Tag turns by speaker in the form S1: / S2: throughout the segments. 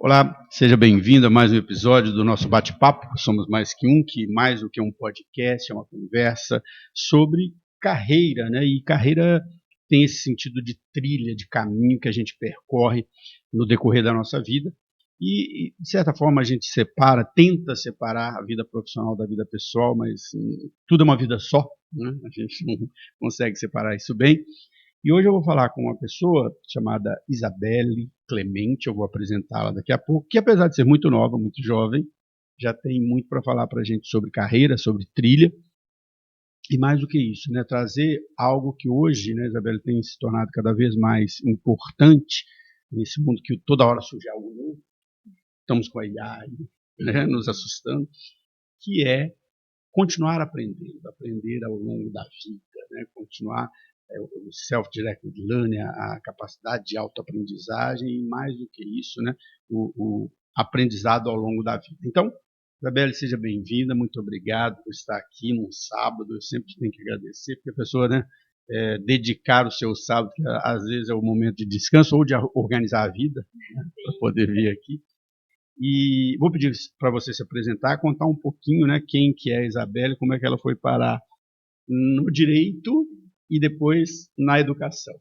S1: Olá, seja bem-vindo a mais um episódio do nosso bate-papo. Somos mais do que um podcast, é uma conversa sobre carreira, né? E carreira tem esse sentido de trilha, de caminho que a gente percorre no decorrer da nossa vida. E de certa forma, a gente tenta separar a vida profissional da vida pessoal, mas tudo é uma vida só, né? A gente não consegue separar isso bem. E hoje eu vou falar com uma pessoa chamada Isabelle Clemente, eu vou apresentá-la daqui a pouco, que apesar de ser muito nova, muito jovem, já tem muito para falar para a gente sobre carreira, sobre trilha, e mais do que isso, né, trazer algo que hoje, né, Isabelle, tem se tornado cada vez mais importante nesse mundo que toda hora surge algo novo, estamos com a IA, né, nos assustando, que é continuar aprendendo, aprender ao longo da vida, né? Continuar o self-directed learning, a capacidade de autoaprendizagem e mais do que isso, né? O aprendizado ao longo da vida. Então, Isabelle, seja bem-vinda, muito obrigado por estar aqui num sábado, eu sempre tenho que agradecer, porque a pessoa, né, dedicar o seu sábado, que às vezes é o momento de descanso ou de organizar a vida, né, para poder vir aqui. E vou pedir para você se apresentar, contar um pouquinho, né, quem que é a Isabelle, como é que ela foi parar no direito e depois na educação.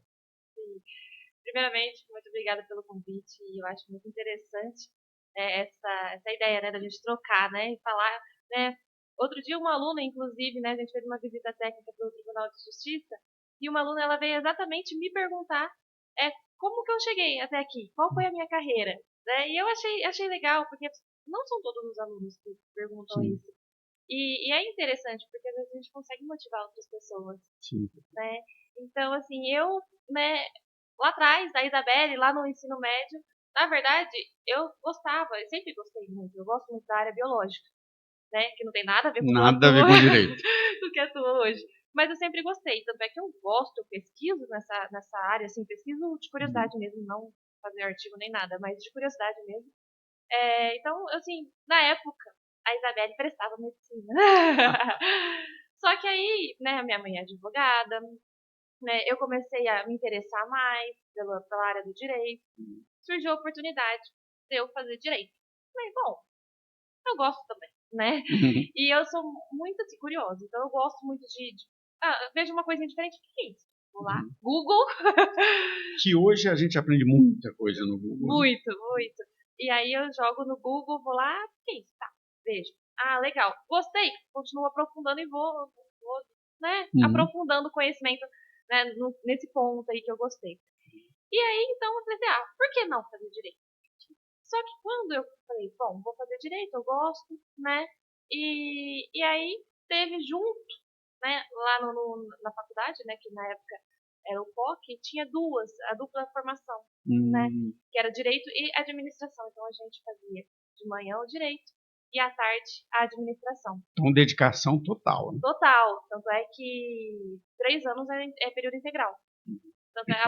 S2: Primeiramente, muito obrigada pelo convite. Eu acho muito interessante essa ideia, né, da gente trocar, né, e falar, né. Outro dia uma aluna, inclusive, né, a gente fez uma visita técnica para o Tribunal de Justiça e uma aluna ela veio exatamente me perguntar como que eu cheguei até aqui, qual foi a minha carreira, né? E eu achei legal porque não são todos os alunos que perguntam
S1: Sim.
S2: isso. E é interessante porque às vezes a gente consegue motivar outras pessoas,
S1: Sim.
S2: né? Então, assim, eu, né, lá atrás, da Isabelle, lá no ensino médio, na verdade, eu sempre gostei muito, eu gosto muito da área biológica, né, que não tem nada a ver com o que eu
S1: Nada a ver
S2: atuo,
S1: com direito.
S2: do que eu atuo hoje. Mas eu sempre gostei, tanto é que eu gosto, eu pesquiso nessa área, assim, pesquiso de curiosidade mesmo, não fazer artigo nem nada, mas de curiosidade mesmo. Então, assim, na época, a Isabelle prestava medicina. Só que aí, né, a minha mãe é advogada, né, eu comecei a me interessar mais pela área do direito. Surgiu a oportunidade de eu fazer direito. Falei, bom, eu gosto também, né? E eu sou muito assim, curiosa, então eu gosto muito vejo uma coisinha diferente, o que é isso? Vou lá, Google.
S1: Que hoje a gente aprende muita coisa no Google.
S2: Muito, muito. E aí eu jogo no Google, vou lá, o que é isso? Tá, vejo. Ah, legal. Gostei. Continuo aprofundando e vou né, aprofundando o conhecimento, né, nesse ponto aí que eu gostei. E aí, então, eu falei assim, por que não fazer direito? Só que quando eu falei, bom, vou fazer direito, eu gosto, né? E aí teve junto, né, lá na faculdade, né, que na época era o POC, tinha a dupla formação, né? Que era direito e administração. Então a gente fazia de manhã o direito e à tarde a administração.
S1: Então, dedicação total. Né?
S2: Total. Tanto é que 3 anos é período integral.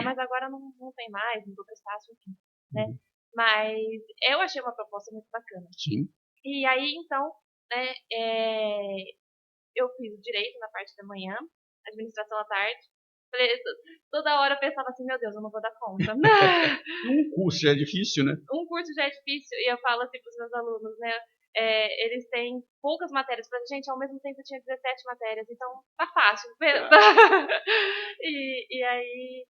S2: Mas agora não tem mais, não vou prestar, enfim, né? Mas eu achei uma proposta muito bacana.
S1: Sim.
S2: E aí, então, né, eu fiz direito na parte da manhã, administração à tarde. Falei, toda hora eu pensava assim, meu Deus, eu não vou dar conta.
S1: Um curso já é difícil, né?
S2: Um curso já é difícil, e eu falo assim para os meus alunos, né? Eles têm poucas matérias. Falei, gente, ao mesmo tempo eu tinha 17 matérias, então tá fácil. E aí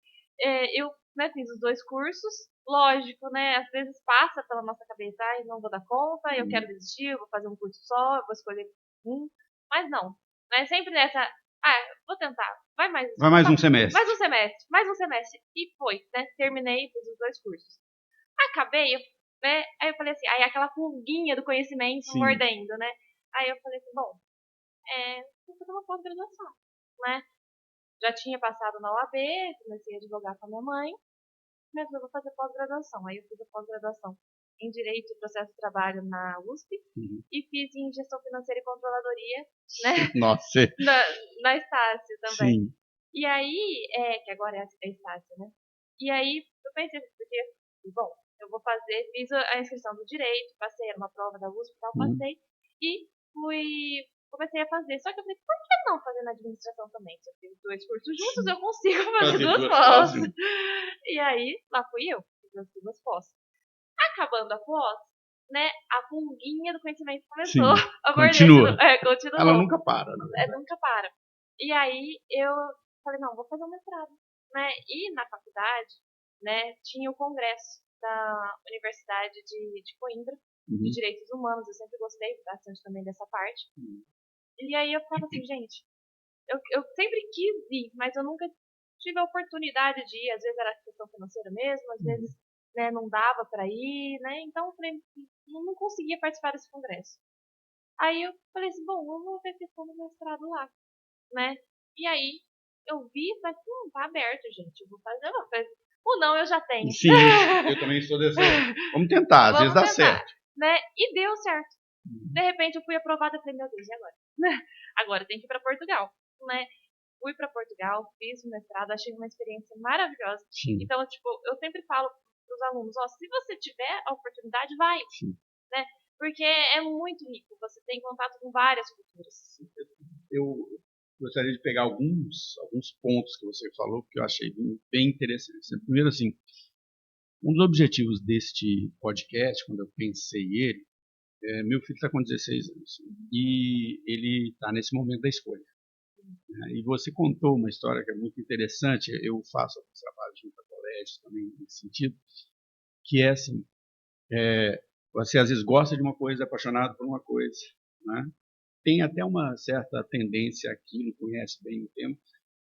S2: eu, né, fiz os 2 cursos. Lógico, né? Às vezes passa pela nossa cabeça, não vou dar conta, eu quero desistir, eu vou fazer um curso só, eu vou escolher um. Mas não. Né? Sempre nessa, vou tentar. Vai mais
S1: um semestre.
S2: Mais um semestre. E foi, né? Terminei, fiz os 2 cursos. Acabei, né? Aí eu falei assim, aí aquela pulguinha do conhecimento mordendo, né? Aí eu falei assim, bom, vou fazer uma pós-graduação, né? Já tinha passado na OAB, comecei a advogar com a minha mãe, mas eu vou fazer pós-graduação. Aí eu fiz a pós-graduação em Direito e Processo de Trabalho na USP e fiz em Gestão Financeira e Controladoria, né?
S1: Nossa.
S2: na Estácio também.
S1: Sim.
S2: E aí, que agora é a Estácio, né? E aí eu pensei, porque, bom, eu vou fazer, fiz a inscrição do direito, passei, era uma prova da USP e tal, passei, e comecei a fazer. Só que eu falei, por que não fazer na administração também? Se eu fiz 2 cursos juntos, eu consigo fazer 2 pós. E aí, lá fui eu, fiz as 2 pós. acabando a pós, né, a pulguinha do conhecimento começou a morder.
S1: Continua.
S2: Continuou.
S1: Ela nunca para,
S2: Nunca para. E aí eu falei, não, vou fazer um mestrado, né? E na faculdade, né, tinha o congresso da Universidade de Coimbra, de Direitos Humanos. Eu sempre gostei bastante também dessa parte. E aí eu falava assim, gente, eu sempre quis ir, mas eu nunca tive a oportunidade de ir. Às vezes era questão financeira mesmo, às vezes, né, não dava para ir, né? Então eu falei, não conseguia participar desse congresso. Aí eu falei assim, bom, eu vou ver a questão do mestrado lá, né? E aí eu vi e falei, tá aberto, gente, eu vou fazer. O não eu já tenho.
S1: Sim, eu também sou dessa. Vamos tentar, às vezes dá certo.
S2: Né? E deu certo. De repente eu fui aprovada e falei, meu Deus, e agora? Agora tem que ir para Portugal, né? Fui para Portugal, fiz o mestrado, achei uma experiência maravilhosa.
S1: Sim.
S2: Então, tipo, eu sempre falo para os alunos, ó, se você tiver a oportunidade, vai, né? Porque é muito rico, você tem contato com várias culturas.
S1: Eu gostaria de pegar alguns pontos que você falou, que eu achei bem interessantes. Primeiro, assim, um dos objetivos deste podcast, quando eu pensei ele, meu filho está com 16 anos e ele está nesse momento da escolha. E você contou uma história que é muito interessante. Eu faço alguns trabalhos junto a colégios também nesse sentido, que é assim, você às vezes gosta de uma coisa, é apaixonado por uma coisa, né? Tem até uma certa tendência àquilo, conhece bem o tema,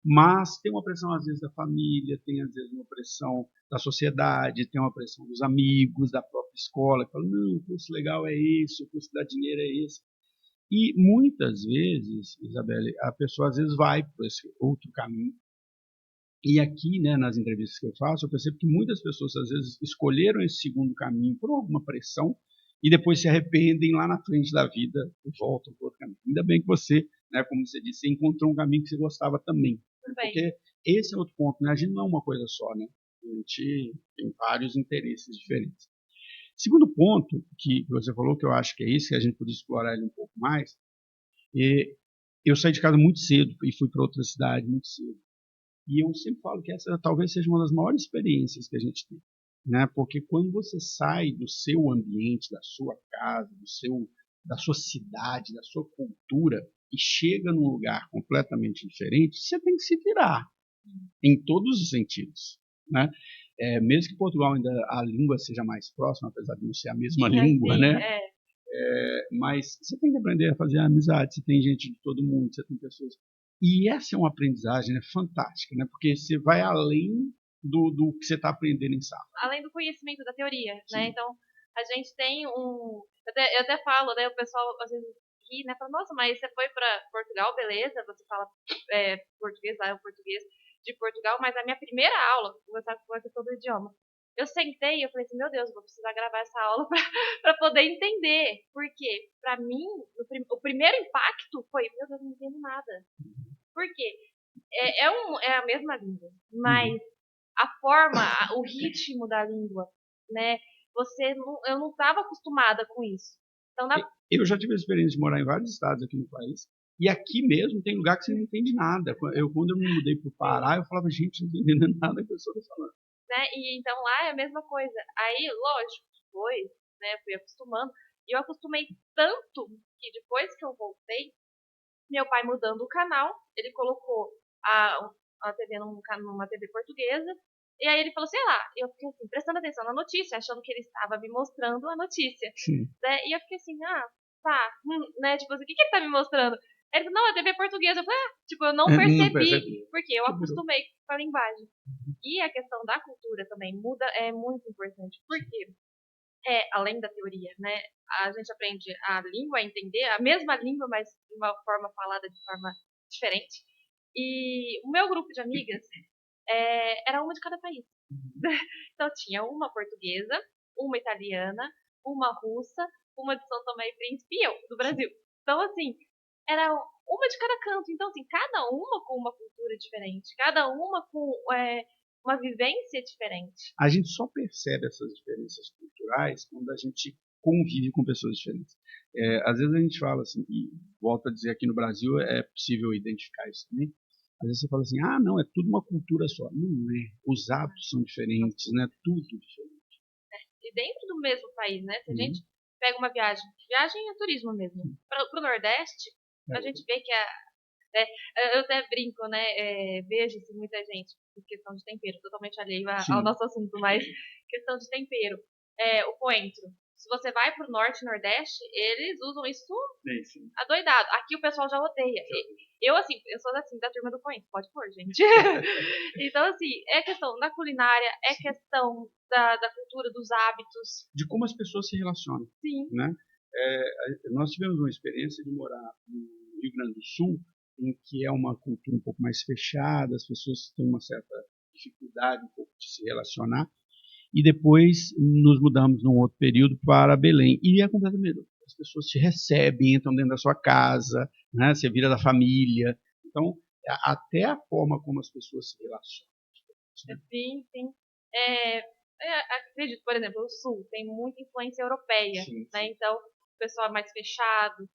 S1: mas tem uma pressão às vezes da família, tem às vezes uma pressão da sociedade, tem uma pressão dos amigos, da própria escola, que fala, não, o curso legal é esse, o curso que dá dinheiro é esse. E muitas vezes, Isabelle, a pessoa às vezes vai por esse outro caminho. E aqui, né, nas entrevistas que eu faço, eu percebo que muitas pessoas às vezes escolheram esse segundo caminho por alguma pressão e depois se arrependem lá na frente da vida e voltam para outro caminho. Ainda bem que você, né, como você disse, encontrou um caminho que você gostava também. Porque esse é outro ponto, né? A gente não é uma coisa só, né? A gente tem vários interesses diferentes. Segundo ponto que você falou, que eu acho que é isso, que a gente podia explorar ele um pouco mais, eu saí de casa muito cedo e fui para outra cidade muito cedo. E eu sempre falo que essa talvez seja uma das maiores experiências que a gente tem, né? Porque quando você sai do seu ambiente, da sua casa, da sua cidade, da sua cultura e chega num lugar completamente diferente, você tem que se virar em todos os sentidos, né? Mesmo que Portugal ainda a língua seja mais próxima, apesar de não ser a mesma língua, né? Mas você tem que aprender a fazer amizade, você tem gente de todo mundo, você tem pessoas. E essa é uma aprendizagem, né, fantástica, né? Porque você vai além do que você está aprendendo em sala.
S2: Além do conhecimento da teoria, né? Então, a gente tem eu até falo, né? O pessoal às vezes ri, né? Fala, nossa, mas você foi para Portugal, beleza? Você fala português, lá é o português de Portugal, mas a minha primeira aula, conversar com a questão do idioma, eu sentei e eu falei assim, meu Deus, vou precisar gravar essa aula para poder entender. Porque, para mim, o primeiro impacto foi, meu Deus, não entendo nada. Por quê? É a mesma língua, mas a forma, o ritmo da língua, né? Eu não estava acostumada com isso. Então,
S1: eu já tive a experiência de morar em vários estados aqui no país. E aqui mesmo tem lugar que você não entende nada. Quando eu me mudei para o Pará, eu falava, gente, não estou entendendo nada que a pessoa está falando.
S2: Né? E então lá é a mesma coisa. Aí, lógico, depois, né, fui acostumando. E eu acostumei tanto que depois que eu voltei, meu pai mudando o canal, ele colocou a TV numa TV portuguesa. E aí ele falou, sei lá, eu fiquei assim, prestando atenção na notícia, achando que ele estava me mostrando a notícia. Né? E eu fiquei assim, tá, né? Tipo assim, o que ele tá me mostrando? Ele falou, não, é TV portuguesa. Eu falei, tipo, eu não percebi, porque eu acostumei com a linguagem. E a questão da cultura também é muito importante. Porque, além da teoria, né? A gente aprende a língua, a entender a mesma língua, mas de uma forma falada de forma diferente. E o meu grupo de amigas era uma de cada país. Então tinha uma portuguesa, uma italiana, uma russa, uma de São Tomé e Príncipe e eu, do Brasil. Então, assim, era uma de cada canto. Então, assim, cada uma com uma cultura diferente, cada uma com uma vivência diferente.
S1: A gente só percebe essas diferenças culturais quando a gente convive com pessoas diferentes. Às vezes a gente fala assim, e volto a dizer, aqui no Brasil é possível identificar isso também. Às vezes você fala assim, não, é tudo uma cultura só. Não é. Os hábitos são diferentes, né? Tudo diferente.
S2: e dentro do mesmo país, né? Se a gente pega uma viagem é turismo mesmo, para o Nordeste, a gente vê que eu até brinco, né? Vejo-se muita gente, por questão de tempero, totalmente alheio ao nosso assunto, mas questão de tempero. O coentro. Se você vai pro Norte e Nordeste, eles usam isso adoidado. Aqui o pessoal já odeia. Eu sou assim, da turma do coentro, pode pôr, gente. Então, assim, é questão da culinária, é questão da cultura, dos hábitos.
S1: De como as pessoas se relacionam.
S2: Sim.
S1: Né? Nós tivemos uma experiência de morar no Rio Grande do Sul, em que é uma cultura um pouco mais fechada, as pessoas têm uma certa dificuldade um pouco de se relacionar, e depois nos mudamos num outro período para Belém, e é completamente, as pessoas te recebem, entram dentro da sua casa, né? Você vira da família, então até a forma como as pessoas se relacionam.
S2: Sim, sim. Acredito, por exemplo, o Sul tem muita influência europeia, né? Então o pessoal é mais fechado,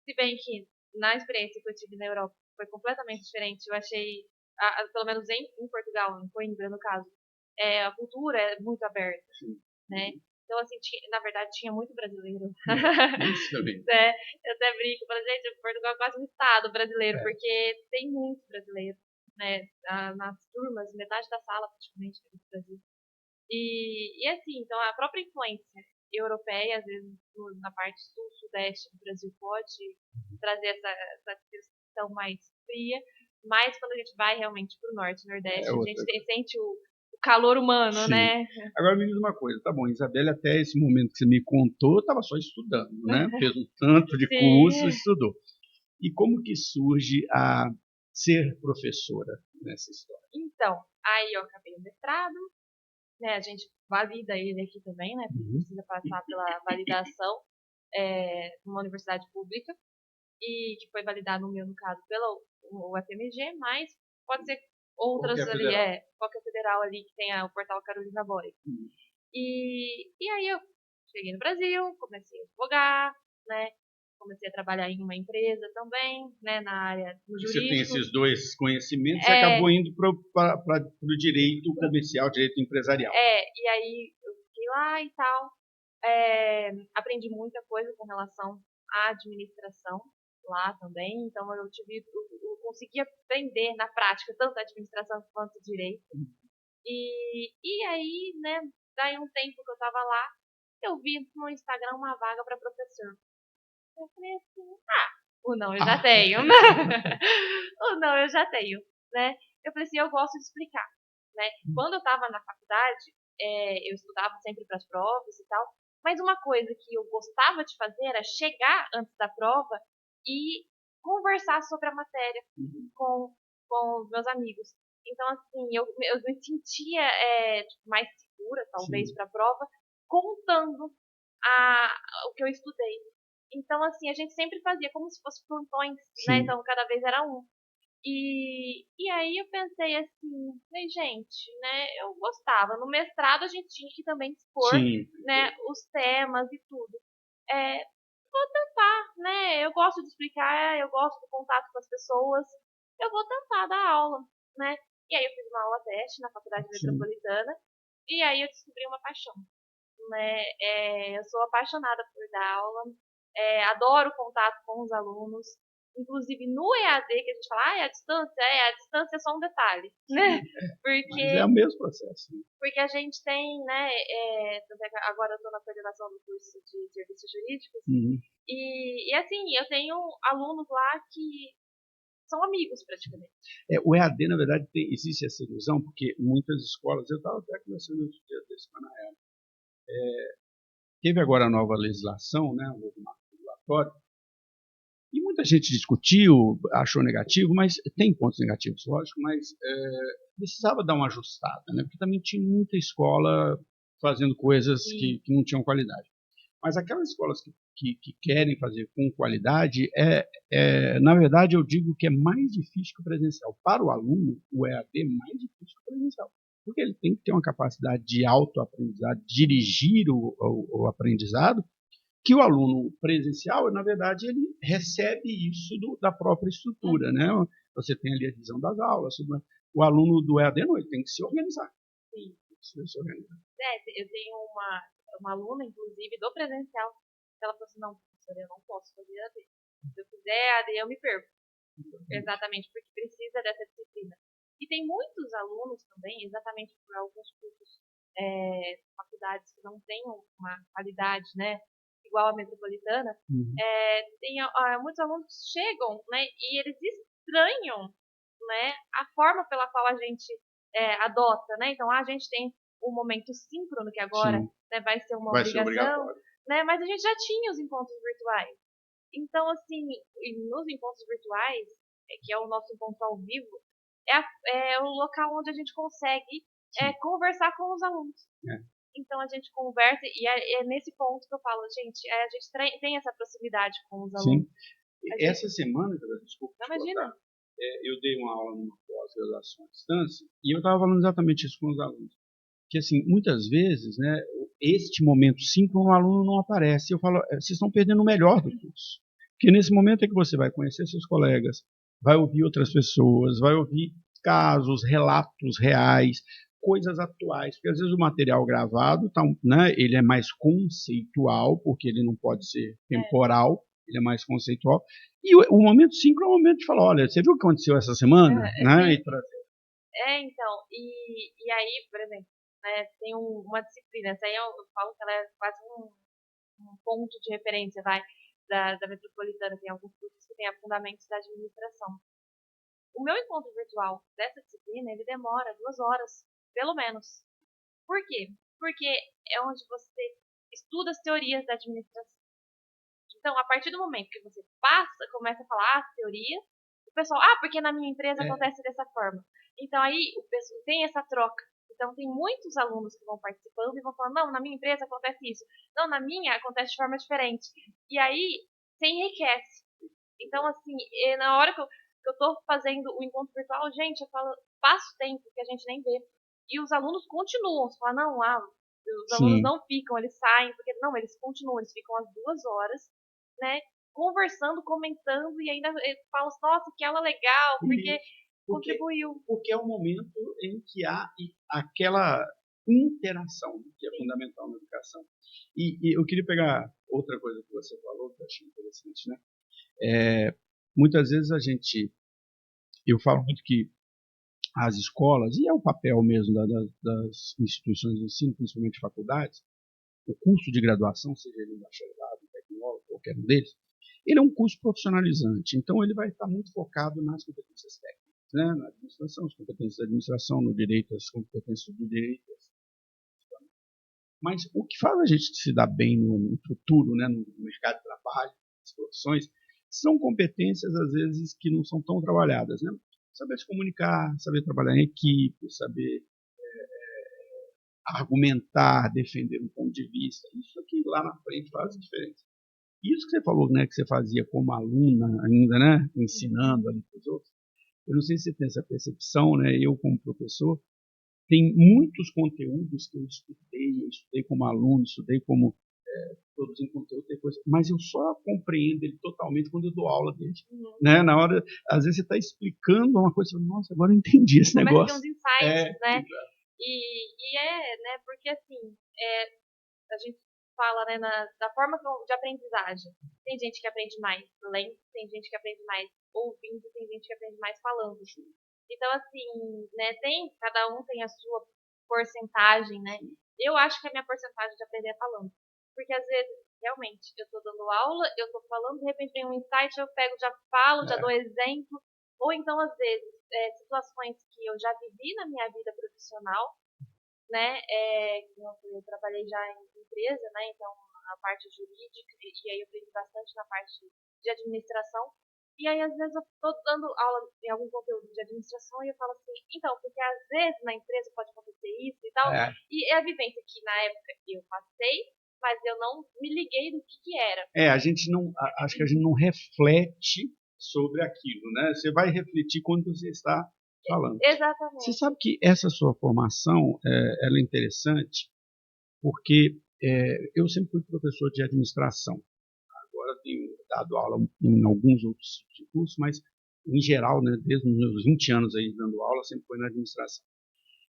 S2: se bem que na experiência que eu tive na Europa foi completamente diferente. Eu achei, pelo menos em Portugal, em Coimbra, no caso, a cultura é muito aberta, né? Então, assim, na verdade, tinha muito brasileiro.
S1: Isso também.
S2: Eu até brinco, por exemplo, Portugal é quase um estado brasileiro, porque tem muito brasileiro, né? Nas turmas, metade da sala, praticamente, é do Brasil. E assim, então, a própria influência europeia, às vezes, na parte sul-sudeste do Brasil, pode trazer essa questão mais fria, mas quando a gente vai realmente para o norte e nordeste, a gente sente o calor humano, né?
S1: Agora me diz uma coisa, tá bom, Isabelle, até esse momento que você me contou, estava só estudando, né? Fez um tanto de curso, estudou. E como que surge a ser professora nessa história?
S2: Então, aí eu acabei o mestrado, né? A gente valida ele aqui também, né? Precisa passar pela validação numa universidade pública, e que foi validado no meu, no caso, pela UFMG, mas pode ser outras qualquer federal ali que tenha o portal Carolina Boy. E aí eu cheguei no Brasil, comecei a advogar, né? Comecei a trabalhar em uma empresa também, né? Na área do jurídico.
S1: Você tem esses dois conhecimentos e acabou indo para o direito comercial, direito empresarial.
S2: E aí eu fiquei lá e tal. Aprendi muita coisa com relação à administração lá também, então eu consegui aprender na prática tanto a administração quanto o direito. E aí, né, daí um tempo que eu tava lá, eu vi no Instagram uma vaga para professor. Eu falei assim, ou não, eu já tenho. Ou não, eu já tenho, né? Eu falei assim, eu gosto de explicar, né? Quando eu tava na faculdade, eu estudava sempre para as provas e tal, mas uma coisa que eu gostava de fazer era chegar antes da prova e conversar sobre a matéria com os meus amigos. Então, assim, eu me sentia mais segura, talvez, para a prova, contando o que eu estudei. Então, assim, a gente sempre fazia como se fosse plantões, né? Então, cada vez era um. E aí eu pensei assim, gente, né, eu gostava. No mestrado a gente tinha que também expor, né, os temas e tudo. Vou tentar, né, eu gosto de explicar, eu gosto do contato com as pessoas, eu vou tentar dar aula, né. E aí eu fiz uma aula teste na Faculdade Metropolitana, e aí eu descobri uma paixão, né. Eu sou apaixonada por dar aula, adoro o contato com os alunos. Inclusive no EAD, que a gente fala, a distância é só um detalhe, né?
S1: Mas é o mesmo processo.
S2: Porque a gente tem, né, agora eu estou na coordenação do curso de serviços jurídicos, e assim, eu tenho alunos lá que são amigos praticamente.
S1: O EAD, na verdade, existe essa ilusão, porque muitas escolas, eu estava até conversando outro dia desse com a Ana, teve agora a nova legislação, né, o novo marco regulatório, e muita gente discutiu, achou negativo, mas tem pontos negativos, lógico, mas precisava dar uma ajustada, né? Porque também tinha muita escola fazendo coisas que não tinham qualidade. Mas aquelas escolas que querem fazer com qualidade, na verdade, eu digo que é mais difícil que o presencial. Para o aluno, o EAD é mais difícil que o presencial, porque ele tem que ter uma capacidade de autoaprendizado, dirigir o aprendizado, que o aluno presencial, na verdade, ele recebe isso da própria estrutura, né? Você tem ali a divisão das aulas, o aluno do EAD não, ele tem que se organizar.
S2: Sim. Eu tenho uma aluna, inclusive, do presencial, ela falou assim, não, professora, eu não posso fazer AD. Se eu fizer AD, eu me perco. Exatamente, porque precisa dessa disciplina. E tem muitos alunos também, exatamente por alguns cursos, faculdades que não têm uma qualidade, né, igual a metropolitana, tem muitos alunos que chegam, né, e eles estranham, né, a forma pela qual a gente adota, né, então a gente tem um momento síncrono que agora, né, vai ser uma obrigação, né, mas a gente já tinha os encontros virtuais. Então, assim, nos encontros virtuais, que é o nosso encontro ao vivo, é o local onde a gente consegue conversar com os alunos. Então a gente conversa, e é nesse ponto que eu falo, gente, a gente tem essa proximidade com os alunos.
S1: Essa semana, desculpa,
S2: imagina.
S1: Eu dei uma aula numa pós-graduação à distância, e eu estava falando exatamente isso com os alunos. Que, assim, muitas vezes, né, este momento síncrono, o aluno não aparece. Eu falo, vocês estão perdendo o melhor do curso. Porque nesse momento é que você vai conhecer seus colegas, vai ouvir outras pessoas, vai ouvir casos, relatos reais, coisas atuais, porque às vezes o material gravado, né, ele é mais conceitual, porque ele não pode ser temporal, ele é mais conceitual, e o momento síncrono é o momento de falar, olha, você viu o que aconteceu essa semana? Né?
S2: Então, e aí, por exemplo, né, tem uma disciplina, essa aí eu falo que ela é quase um ponto de referência, da metropolitana, tem alguns cursos que tem fundamentos da administração. O meu encontro virtual dessa disciplina, ele demora 2 horas, pelo menos. Por quê? Porque é onde você estuda as teorias da administração. Então, a partir do momento que você começa a falar a teoria, o pessoal, porque na minha empresa acontece dessa forma. Então, aí o pessoal tem essa troca. Então, tem muitos alunos que vão participando e vão falando, não, na minha empresa acontece isso. Não, na minha acontece de forma diferente. E aí, você enriquece. Então, assim, na hora que eu tô fazendo o encontro virtual, gente, eu falo, passo tempo que a gente nem vê. E os alunos continuam. Você fala, não, os alunos não ficam, eles saem, porque não, eles continuam, eles ficam as 2 horas, né, conversando, comentando, e ainda falam, nossa, que aula legal, porque contribuiu.
S1: Porque é o momento em que há aquela interação que é fundamental na educação. E eu queria pegar outra coisa que você falou, que eu achei interessante, né? Muitas vezes eu falo muito que as escolas, e é o papel mesmo das instituições de ensino, principalmente faculdades, o curso de graduação, seja ele um bacharelado, um tecnólogo, qualquer um deles, ele é um curso profissionalizante, então ele vai estar muito focado nas competências técnicas, né? Na administração, as competências da administração, no direito, as competências do direito. Mas o que faz a gente se dar bem no futuro, né, no mercado de trabalho, nas profissões, são competências, às vezes, que não são tão trabalhadas, né? Saber se comunicar, saber trabalhar em equipe, saber argumentar, defender um ponto de vista. Isso aqui lá na frente faz diferença. Isso que você falou, né, que você fazia como aluna ainda, né, ensinando ali para os outros. Eu não sei se você tem essa percepção, né? Eu como professor, tem muitos conteúdos que eu estudei como aluno, estudei como produzindo conteúdo, mas eu só compreendo ele totalmente quando eu dou aula dele. Né? Na hora, às vezes você está explicando uma coisa, nossa, agora eu entendi esse negócio.
S2: Começa a ter uns insights, né? Né? Porque assim, a gente fala, né, da forma de aprendizagem. Tem gente que aprende mais lendo, tem gente que aprende mais ouvindo, tem gente que aprende mais falando. Então, assim, né, cada um tem a sua porcentagem, né? Eu acho que a minha porcentagem de aprender é falando. Porque às vezes, realmente, eu tô dando aula, eu tô falando, de repente vem um insight, eu pego, já falo, já dou exemplo. Ou então, às vezes, situações que eu já vivi na minha vida profissional, né? Eu trabalhei já em empresa, né? Então, a parte jurídica, e aí eu aprendi bastante na parte de administração. E aí, às vezes, eu estou dando aula em algum conteúdo de administração e eu falo assim, então, porque às vezes na empresa pode acontecer isso e tal. E é a vivência que na época eu passei, mas eu não me liguei do que era.
S1: Acho que a gente não reflete sobre aquilo, né? Você vai refletir quando você está falando.
S2: Exatamente.
S1: Você sabe que essa sua formação, ela é interessante, porque eu sempre fui professor de administração. Agora tenho dado aula em alguns outros tipos de cursos, mas em geral, né, desde os meus 20 anos aí dando aula, sempre foi na administração.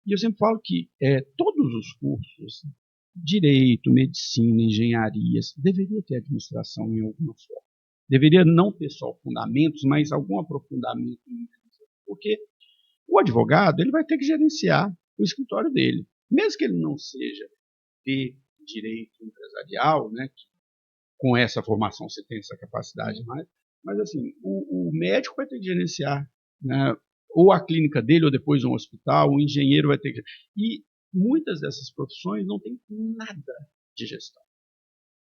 S1: E eu sempre falo que todos os cursos direito, medicina, engenharia, deveria ter administração em alguma forma. Deveria não ter só fundamentos, mas algum aprofundamento. Porque o advogado ele vai ter que gerenciar o escritório dele. Mesmo que ele não seja de direito empresarial, né, que com essa formação você tem essa capacidade mais, mas assim, o médico vai ter que gerenciar, né, ou a clínica dele, ou depois um hospital, o engenheiro vai ter que... E muitas dessas profissões não tem nada de gestão.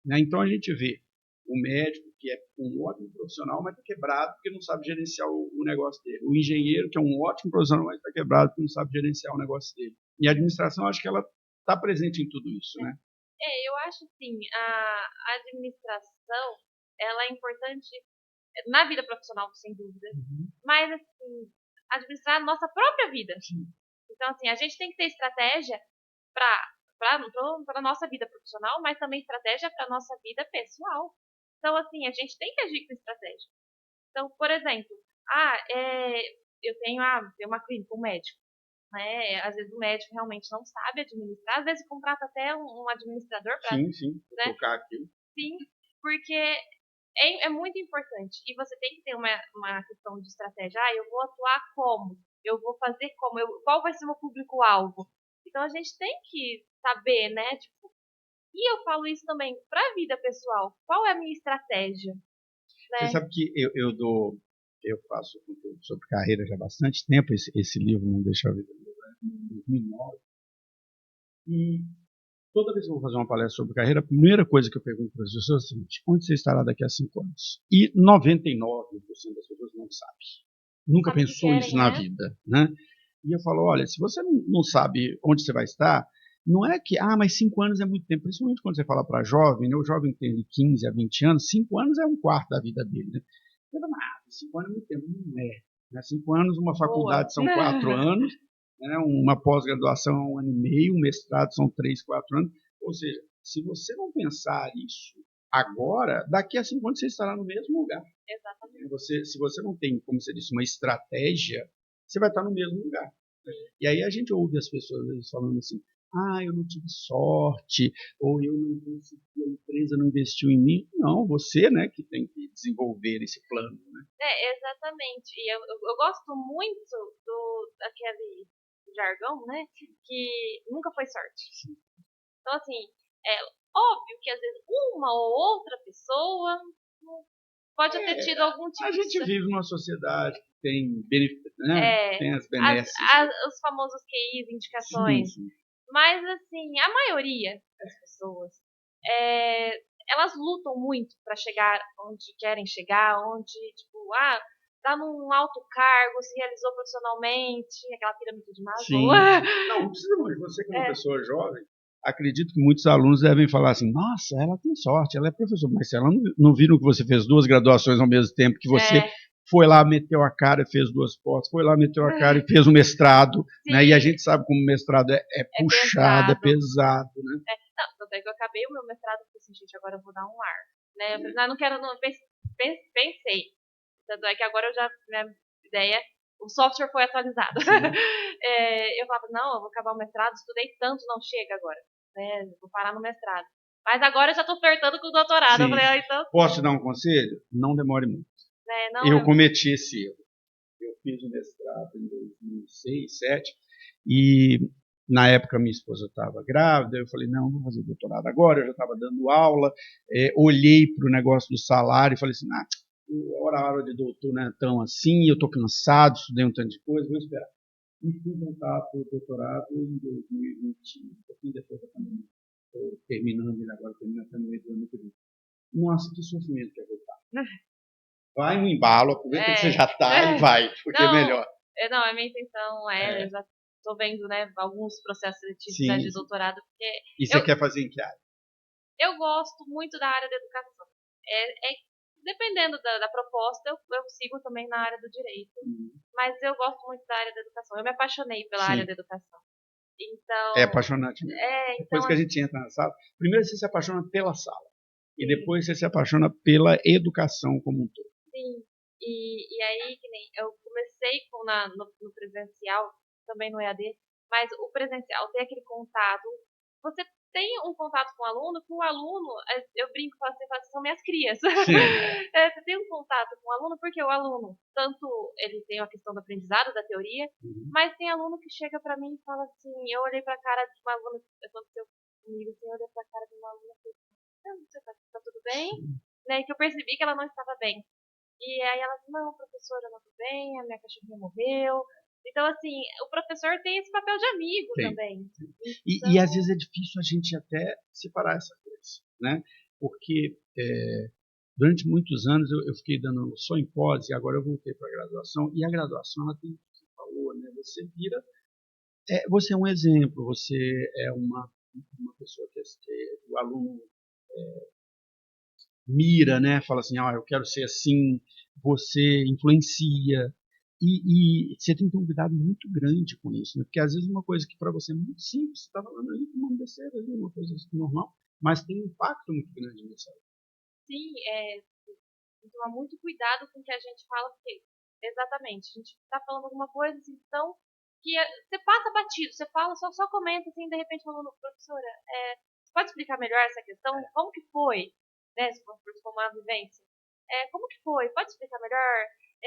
S1: Né? Então a gente vê o médico, que é um ótimo profissional, mas está quebrado porque não sabe gerenciar o negócio dele. O engenheiro, que é um ótimo profissional, mas está quebrado porque não sabe gerenciar o negócio dele. E a administração, acho que ela está presente em tudo isso, né?
S2: Eu acho assim, a administração, ela é importante na vida profissional, sem dúvida, mas assim, administrar a nossa própria vida. Então, assim, a gente tem que ter estratégia para a nossa vida profissional, mas também estratégia para a nossa vida pessoal. Então, assim, a gente tem que agir com estratégia. Então, por exemplo, eu tenho uma clínica, um médico. Né? Às vezes o médico realmente não sabe administrar, às vezes contrata até um administrador para.
S1: Sim,
S2: né?
S1: tocar aquilo.
S2: Sim, porque é muito importante. E você tem que ter uma questão de estratégia. Eu vou atuar como? Eu vou fazer como? Qual vai ser o meu público-alvo? Então a gente tem que saber, né? Tipo, e eu falo isso também para a vida pessoal. Qual é a minha estratégia?
S1: Você
S2: Né?
S1: sabe que eu faço conteúdo sobre carreira já há bastante tempo, esse livro Não Deixa a Vida Levar, em 2009. E toda vez que eu vou fazer uma palestra sobre carreira, a primeira coisa que eu pergunto para as pessoas é a seguinte: onde você estará daqui a 5 anos? E 99% das pessoas não sabe. Nunca
S2: Sabe o que
S1: pensou
S2: querem,
S1: isso na
S2: né?
S1: vida, né? E eu falo, olha, se você não sabe onde você vai estar, não é que, mas 5 anos é muito tempo, principalmente quando você fala para jovem, né? O jovem tem de 15 a 20 anos, 5 anos é um quarto da vida dele, né? Eu falo, 5 anos é muito tempo, não é. Né? 5 anos, uma
S2: Boa.
S1: faculdade são 4 anos, né? Uma pós-graduação é 1 ano e meio, um mestrado são 3, 4 anos. Ou seja, se você não pensar isso agora, daqui a 5 anos você estará no mesmo lugar.
S2: Exatamente.
S1: Se você não tem, como você disse, uma estratégia, você vai estar no mesmo lugar. E aí a gente ouve as pessoas às vezes falando assim, eu não tive sorte, ou eu não consegui, a empresa não investiu em mim. Não, você, né, que tem que desenvolver esse plano, né?
S2: Exatamente. E eu gosto muito daquele jargão, né, que nunca foi sorte. Então, assim, é óbvio que às vezes uma ou outra pessoa pode ter tido algum tipo
S1: A
S2: de...
S1: gente vive numa sociedade que tem benefícios, né? Tem as benesses.
S2: Os famosos QIs, indicações.
S1: Sim.
S2: Mas, assim, a maioria das pessoas, elas lutam muito para chegar onde querem chegar, onde, tipo, tá num alto cargo, se realizou profissionalmente, aquela pirâmide de Maslow.
S1: Não precisa muito. Você que é uma pessoa jovem, acredito que muitos alunos devem falar assim, nossa, ela tem sorte, ela é professora, mas se ela não viram que você fez 2 graduações ao mesmo tempo, que você foi lá, meteu a cara e fez 2 pós, foi lá, meteu a cara e fez um mestrado, né? E a gente sabe como o mestrado é puxado, é pesado, né?
S2: Não, tanto é que eu acabei o meu mestrado e falei assim, gente, agora eu vou dar um ar. Né? Eu falei, não quero, não, pensei. Tanto é que agora minha ideia, o software foi atualizado. Eu falava, não, eu vou acabar o mestrado, estudei tanto, não chega agora. Né? Vou parar no mestrado. Mas agora eu já estou flertando com o doutorado. Eu falei, então...
S1: Posso te dar um conselho? Não demore muito. Eu cometi esse erro. Eu fiz o mestrado em 2006, 2007, e na época minha esposa estava grávida, eu falei, não, vou fazer doutorado agora, eu já estava dando aula, olhei para o negócio do salário e falei assim, a hora de doutor não é tão assim, eu estou cansado, estudei um tanto de coisa, vou esperar. E fui voltar para o doutorado em 2020, um pouquinho depois da pandemia. Estou terminando ele agora, terminando até no meio do ano que vem. Nossa, que sofrimento que é voltar. Vai no embalo, aproveita que você já está e vai, porque é melhor.
S2: Não, a minha intenção eu já estou vendo, né, alguns processos seletivos de doutorado. Porque
S1: e você quer fazer em que área?
S2: Eu gosto muito da área da educação. Dependendo da proposta, eu sigo também na área do direito. Mas eu gosto muito da área da educação. Eu me apaixonei pela área da educação. Então,
S1: é apaixonante mesmo. Depois que a gente entra na sala, primeiro você se apaixona pela sala. E depois você se apaixona pela educação como um todo.
S2: Sim. E aí, que nem eu comecei no presencial, também no EAD, mas o presencial tem aquele contato. Você tem um contato com o aluno, eu brinco, falo assim, são minhas crias. Você tem um contato com o aluno, porque o aluno, tanto ele tem a questão do aprendizado, da teoria, mas tem aluno que chega pra mim e fala assim, eu olhei pra cara de uma aluna, aconteceu comigo, assim, eu olhei pra cara de uma aluna e falei, você tá tudo bem? Né, que eu percebi que ela não estava bem. E aí ela disse, não, professora, eu não tô bem, a minha cachorrinha morreu. Então, assim, o professor tem esse papel de amigo também. Então...
S1: E às vezes é difícil a gente até separar essa coisa, né? Porque durante muitos anos eu fiquei dando só em pós e agora eu voltei para a graduação. E a graduação, ela tem o que você falou, né? Você vira... você é um exemplo, você é uma pessoa que o aluno mira, né? Fala assim, eu quero ser assim, você influencia. E você tem que ter um cuidado muito grande com isso, né? Porque às vezes uma coisa que para você é muito simples, você está falando ali com uma besteira, uma coisa assim, normal, mas tem um impacto muito grande nisso.
S2: Sim, tem que tomar muito cuidado com o que a gente fala, porque, exatamente, a gente está falando alguma coisa, assim, então, que você passa batido, você fala, só comenta, assim, de repente falando, professora, você pode explicar melhor essa questão? Como que foi? Né, se for uma vivência. Como que foi? Pode explicar melhor?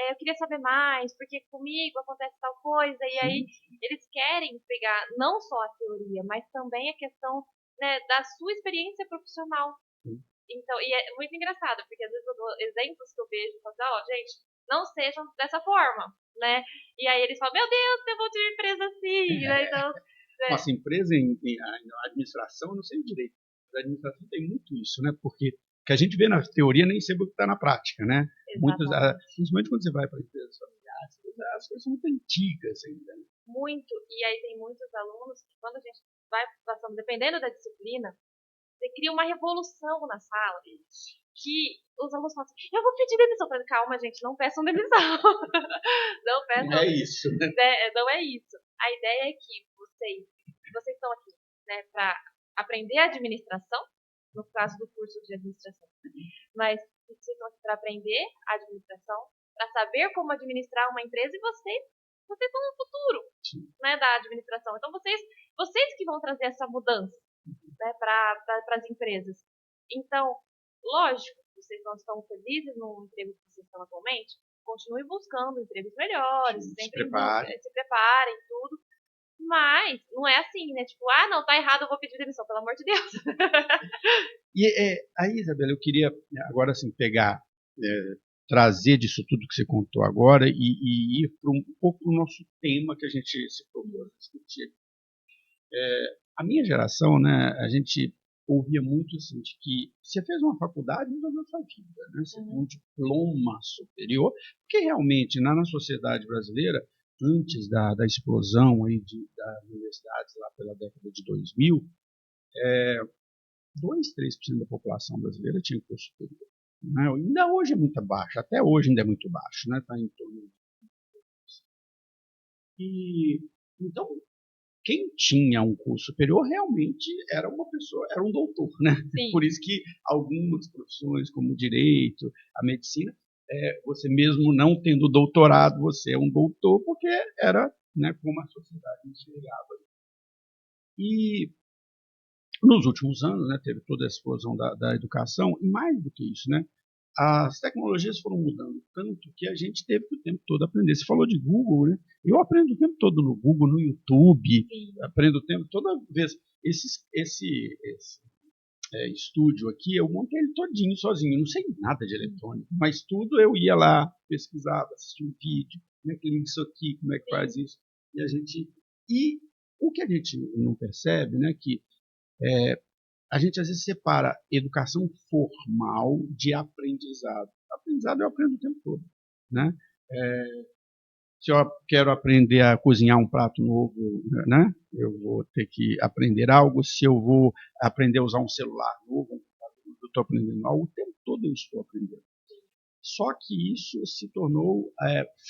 S2: Eu queria saber mais, porque comigo acontece tal coisa, e aí eles querem pegar não só a teoria, mas também a questão, né, da sua experiência profissional. Então, e é muito engraçado, porque às vezes eu dou exemplos que eu vejo e falo assim, gente, não sejam dessa forma, né? E aí eles falam, meu Deus, tem um monte de empresa assim, né? Então...
S1: Nossa, empresa em administração, eu não sei direito. A administração tem muito isso, né? Porque o que a gente vê na teoria nem sempre está na prática, né? Muitas, principalmente quando você vai para empresas familiares, as coisas são muito antigas ainda. Né?
S2: Muito. E aí tem muitos alunos que quando a gente vai passando, dependendo da disciplina, você cria uma revolução na sala. Que os alunos falam assim, eu vou pedir demissão. Eu falei, calma, gente, não peçam demissão. Não peçam.
S1: Não é isso, né?
S2: Não é isso. A ideia é que vocês estão aqui, né, para aprender a administração, no caso do curso de administração. Mas vocês estão aqui para aprender a administração, para saber como administrar uma empresa e vocês estão no futuro, né, da administração. Então vocês que vão trazer essa mudança, né, para as empresas. Então, lógico, vocês não estão felizes no emprego que vocês estão atualmente, continue buscando empregos melhores, sempre se preparem, tudo. Mas não é assim, né? Tipo, não, tá errado, eu vou pedir demissão, pelo amor de Deus.
S1: E aí, Isabela, eu queria agora assim pegar, trazer disso tudo que você contou agora e ir para um pouco para o nosso tema que a gente se propôs a discutir. A minha geração, né, a gente ouvia muito assim, de que você fez uma faculdade e resolveu a sua vida, né? Você tem um diploma superior, porque realmente na sociedade brasileira, antes da explosão aí das universidades lá pela década de 2000, 2, 3% da população brasileira tinha curso superior. Né? Ainda hoje é muito baixo, até hoje ainda é muito baixo, né? Está em torno de... E então quem tinha um curso superior realmente era uma pessoa, era um doutor, né?
S2: Sim.
S1: Por isso que algumas profissões, como o direito, a medicina, você mesmo não tendo doutorado, você é um doutor, porque era, né, como a sociedade enxergava. E nos últimos anos, né, teve toda a explosão da educação, e mais do que isso, né, as tecnologias foram mudando tanto que a gente teve que o tempo todo aprender. Você falou de Google, né? Eu aprendo o tempo todo no Google, no YouTube, aprendo o tempo, toda vez. Esse estúdio aqui, eu montei ele todinho sozinho, não sei nada de eletrônico, mas tudo eu ia lá, pesquisava, assistia um vídeo, como é que liga isso aqui, como é que faz isso, e o que a gente não percebe, né, que a gente às vezes separa educação formal de aprendizado. Aprendizado eu aprendo o tempo todo, né? Se eu quero aprender a cozinhar um prato novo, né? Eu vou ter que aprender algo. Se eu vou aprender a usar um celular novo, eu estou aprendendo algo. O tempo todo eu estou aprendendo. Só que isso se tornou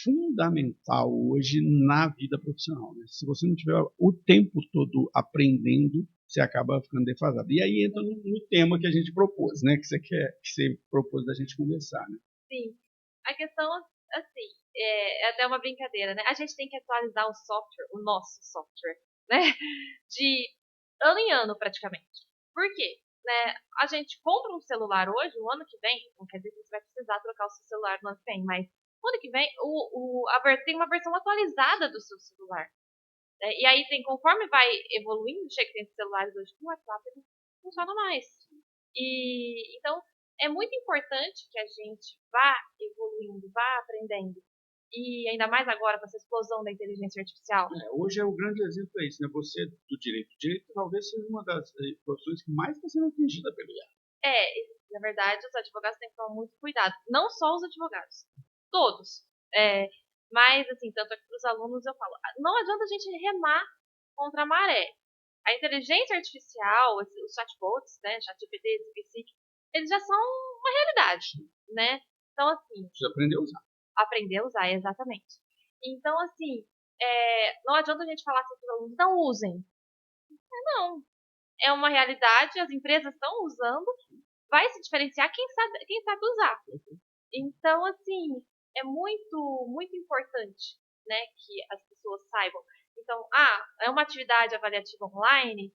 S1: fundamental hoje na vida profissional. Né? Se você não tiver o tempo todo aprendendo, você acaba ficando defasado. E aí entra no tema que a gente propôs, né? Que você propôs da gente conversar, né?
S2: Sim. A questão, assim, é até uma brincadeira, né? A gente tem que atualizar o software, o nosso software, né? ano em ano, praticamente. Por quê? Né, a gente compra um celular hoje, o ano que vem, não quer dizer que você vai precisar trocar o seu celular no ano que vem, mas o ano que vem tem uma versão atualizada do seu celular. E aí conforme vai evoluindo, chega que tem celulares hoje com WhatsApp, ele não funciona mais. E então é muito importante que a gente vá evoluindo, vá aprendendo. E ainda mais agora com essa explosão da inteligência artificial.
S1: Hoje é o grande exemplo é isso, né? Você do direito. O direito talvez seja uma das profissões que mais está sendo atingida pelo IA.
S2: Na verdade, os advogados têm que tomar muito cuidado. Não só os advogados, todos. Mas, assim, tanto é que para os alunos eu falo, não adianta a gente remar contra a maré. A inteligência artificial, os chatbots, né, ChatGPT, DeepSeek, eles já são uma realidade, né? Então, assim...
S1: Precisa aprender a usar.
S2: Aprender a usar, exatamente. Então, assim, não adianta a gente falar assim para os alunos, não usem. Não. É uma realidade, as empresas estão usando, vai se diferenciar quem sabe usar. Então, assim, é muito, muito importante, né, que as pessoas saibam. Então, é uma atividade avaliativa online,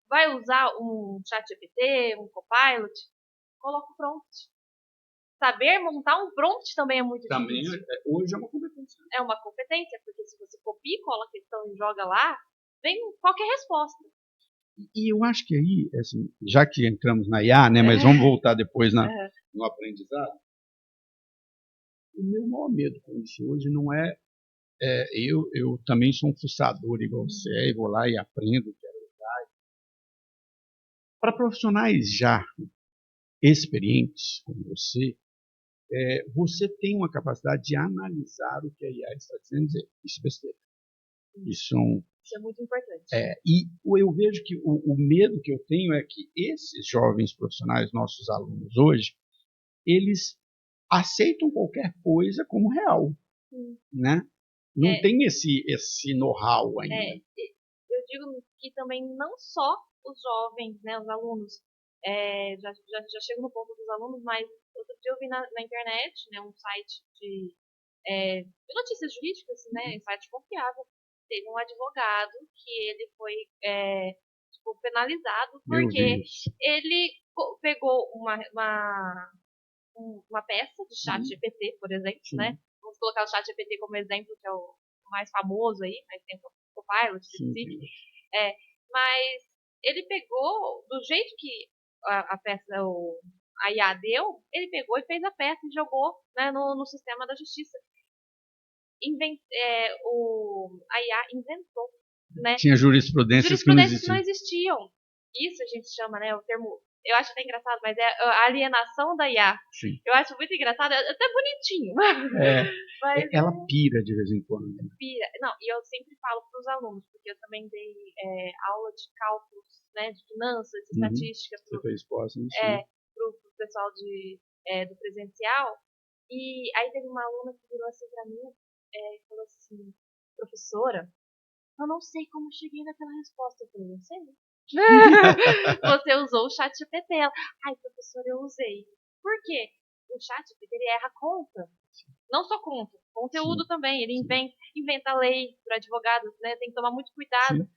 S2: vai usar um ChatGPT, um Copilot, coloca o prompt. Saber montar um prompt também é muito difícil.
S1: Hoje é uma competência.
S2: É uma competência, porque se você copia e cola a questão e joga lá, vem qualquer resposta.
S1: E eu acho que aí, assim, já que entramos na IA, né, mas vamos voltar depois no aprendizado. O meu maior medo com isso hoje não é... eu também sou um fuçador igual você é, e vou lá e aprendo, quero usar. Para profissionais já experientes, como você, você tem uma capacidade de analisar o que a IA está dizendo. Isso é besteira. Isso
S2: é muito importante.
S1: E eu vejo que o medo que eu tenho é que esses jovens profissionais, nossos alunos hoje, eles aceitam qualquer coisa como real, né? Não tem esse know-how ainda.
S2: Eu digo que também não só os jovens, né, os alunos, já chego no ponto dos alunos, mas outro dia eu vi na internet, né, um site de notícias jurídicas, né, site confiável. Teve um advogado que ele foi penalizado porque ele pegou uma peça de ChatGPT, por exemplo, né? Vamos colocar o ChatGPT como exemplo, que é o mais famoso aí, mas tem o Copilot, DeepSeek. Mas ele pegou, do jeito que a peça, a IA deu, ele pegou e fez a peça e jogou, né, no sistema da justiça. A IA inventou, né?
S1: Tinha jurisprudências que
S2: não existiam. Isso a gente chama, né, o termo... Eu acho até engraçado, mas é a alienação da IA.
S1: Sim.
S2: Eu acho muito engraçado, até bonitinho.
S1: Mas ela pira de vez em quando.
S2: Pira. Não, e eu sempre falo para os alunos, porque eu também dei aula de cálculos, né, de finanças, de estatística.
S1: Você fez pós,
S2: pro pessoal do presencial. E aí teve uma aluna que virou assim para mim e falou assim, professora, eu não sei como cheguei naquela resposta. Eu falei, não sei. Você usou o ChatGPT. Ai, professora, eu usei. Por quê? O ChatGPT, ele erra conta. Não só conta, conteúdo também. Ele inventa lei para advogados, né? Tem que tomar muito cuidado.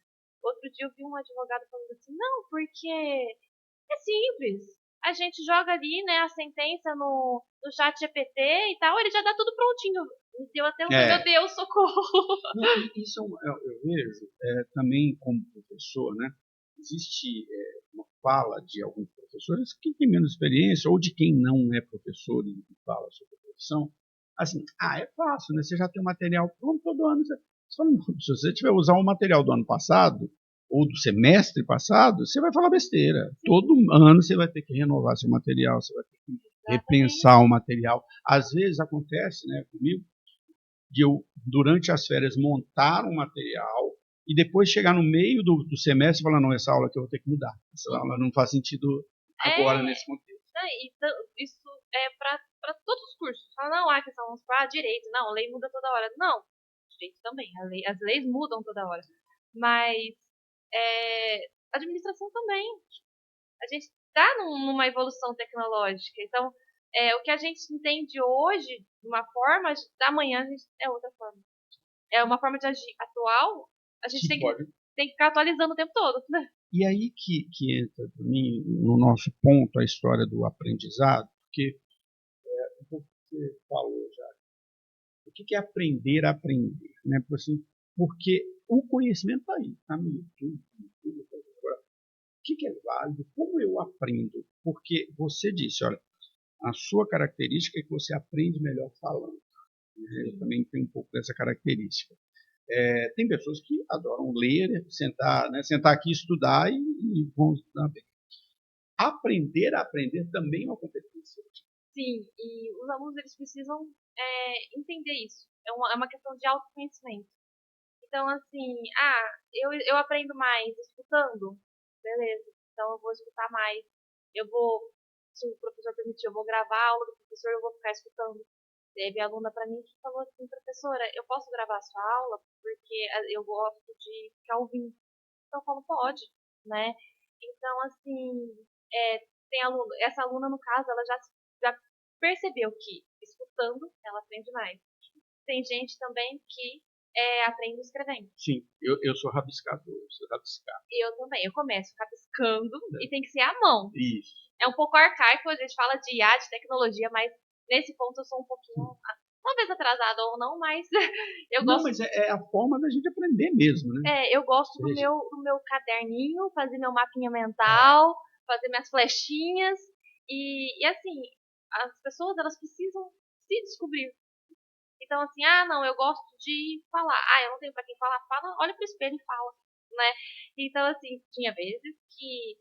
S2: Outro dia eu vi um advogado falando assim, não, porque é simples. A gente joga ali, né, a sentença no ChatGPT e tal, ele já dá tudo prontinho. Me deu até meu Deus, socorro.
S1: Não, isso eu vejo também como professor, né? Existe uma fala de alguns professores que têm menos experiência, ou de quem não é professor e fala sobre a profissão, assim, é fácil, né? Você já tem o material pronto todo ano. Se você tiver usar o material do ano passado, ou do semestre passado, você vai falar besteira. Todo ano você vai ter que renovar seu material, você vai ter que repensar o material. Às vezes acontece, né, comigo, de eu, durante as férias, montar um material e depois chegar no meio do semestre e falar, não, essa aula aqui eu vou ter que mudar. Essa aula não faz sentido agora nesse contexto.
S2: Então, isso é para todos os cursos. Fala, não, que são direito. Não, a lei muda toda hora. Não, direito também. As leis mudam toda hora. Mas administração também. A gente está numa evolução tecnológica. Então, o que a gente entende hoje de uma forma, da manhã a gente é outra forma. É uma forma de agir atual, a gente tem que ficar atualizando o tempo todo, né?
S1: E aí que entra, para mim, no nosso ponto, a história do aprendizado, porque um pouco que você falou já, o que é aprender a aprender? Né? Porque o conhecimento está aí, está no YouTube. Agora, o que é válido? Como eu aprendo? Porque você disse, olha, a sua característica é que você aprende melhor falando. Eu também tenho um pouco dessa característica. Tem pessoas que adoram ler, sentar aqui, estudar e vão estudar bem. Aprender a aprender também é uma competência.
S2: Sim, e os alunos eles precisam entender isso. É uma questão de autoconhecimento. Então, assim, eu aprendo mais escutando, beleza. Então eu vou escutar mais. Eu vou, se o professor permitir, eu vou gravar a aula do professor, eu vou ficar escutando. Teve aluna para mim que falou assim, professora, eu posso gravar a sua aula porque eu gosto de ficar ouvindo. Então eu falo, pode, né? Então, assim, tem essa aluna, no caso, ela já percebeu que escutando ela aprende mais. Tem gente também que aprende escrevendo.
S1: Sim, eu sou rabiscador, eu sou rabiscado.
S2: Eu também, eu começo rabiscando e tem que ser à mão.
S1: Isso.
S2: É um pouco arcaico, a gente fala de IA, de tecnologia, mas nesse ponto eu sou um pouquinho, talvez atrasada ou não, mas eu
S1: Não,
S2: gosto.
S1: mas é a forma da gente aprender mesmo, né?
S2: Eu gosto do meu caderninho, fazer meu mapinha mental, fazer minhas flechinhas e assim, as pessoas elas precisam se descobrir. Então, assim, não, eu gosto de falar. Eu não tenho pra quem falar. Fala, olha pro espelho e fala, né? Então, assim, tinha vezes que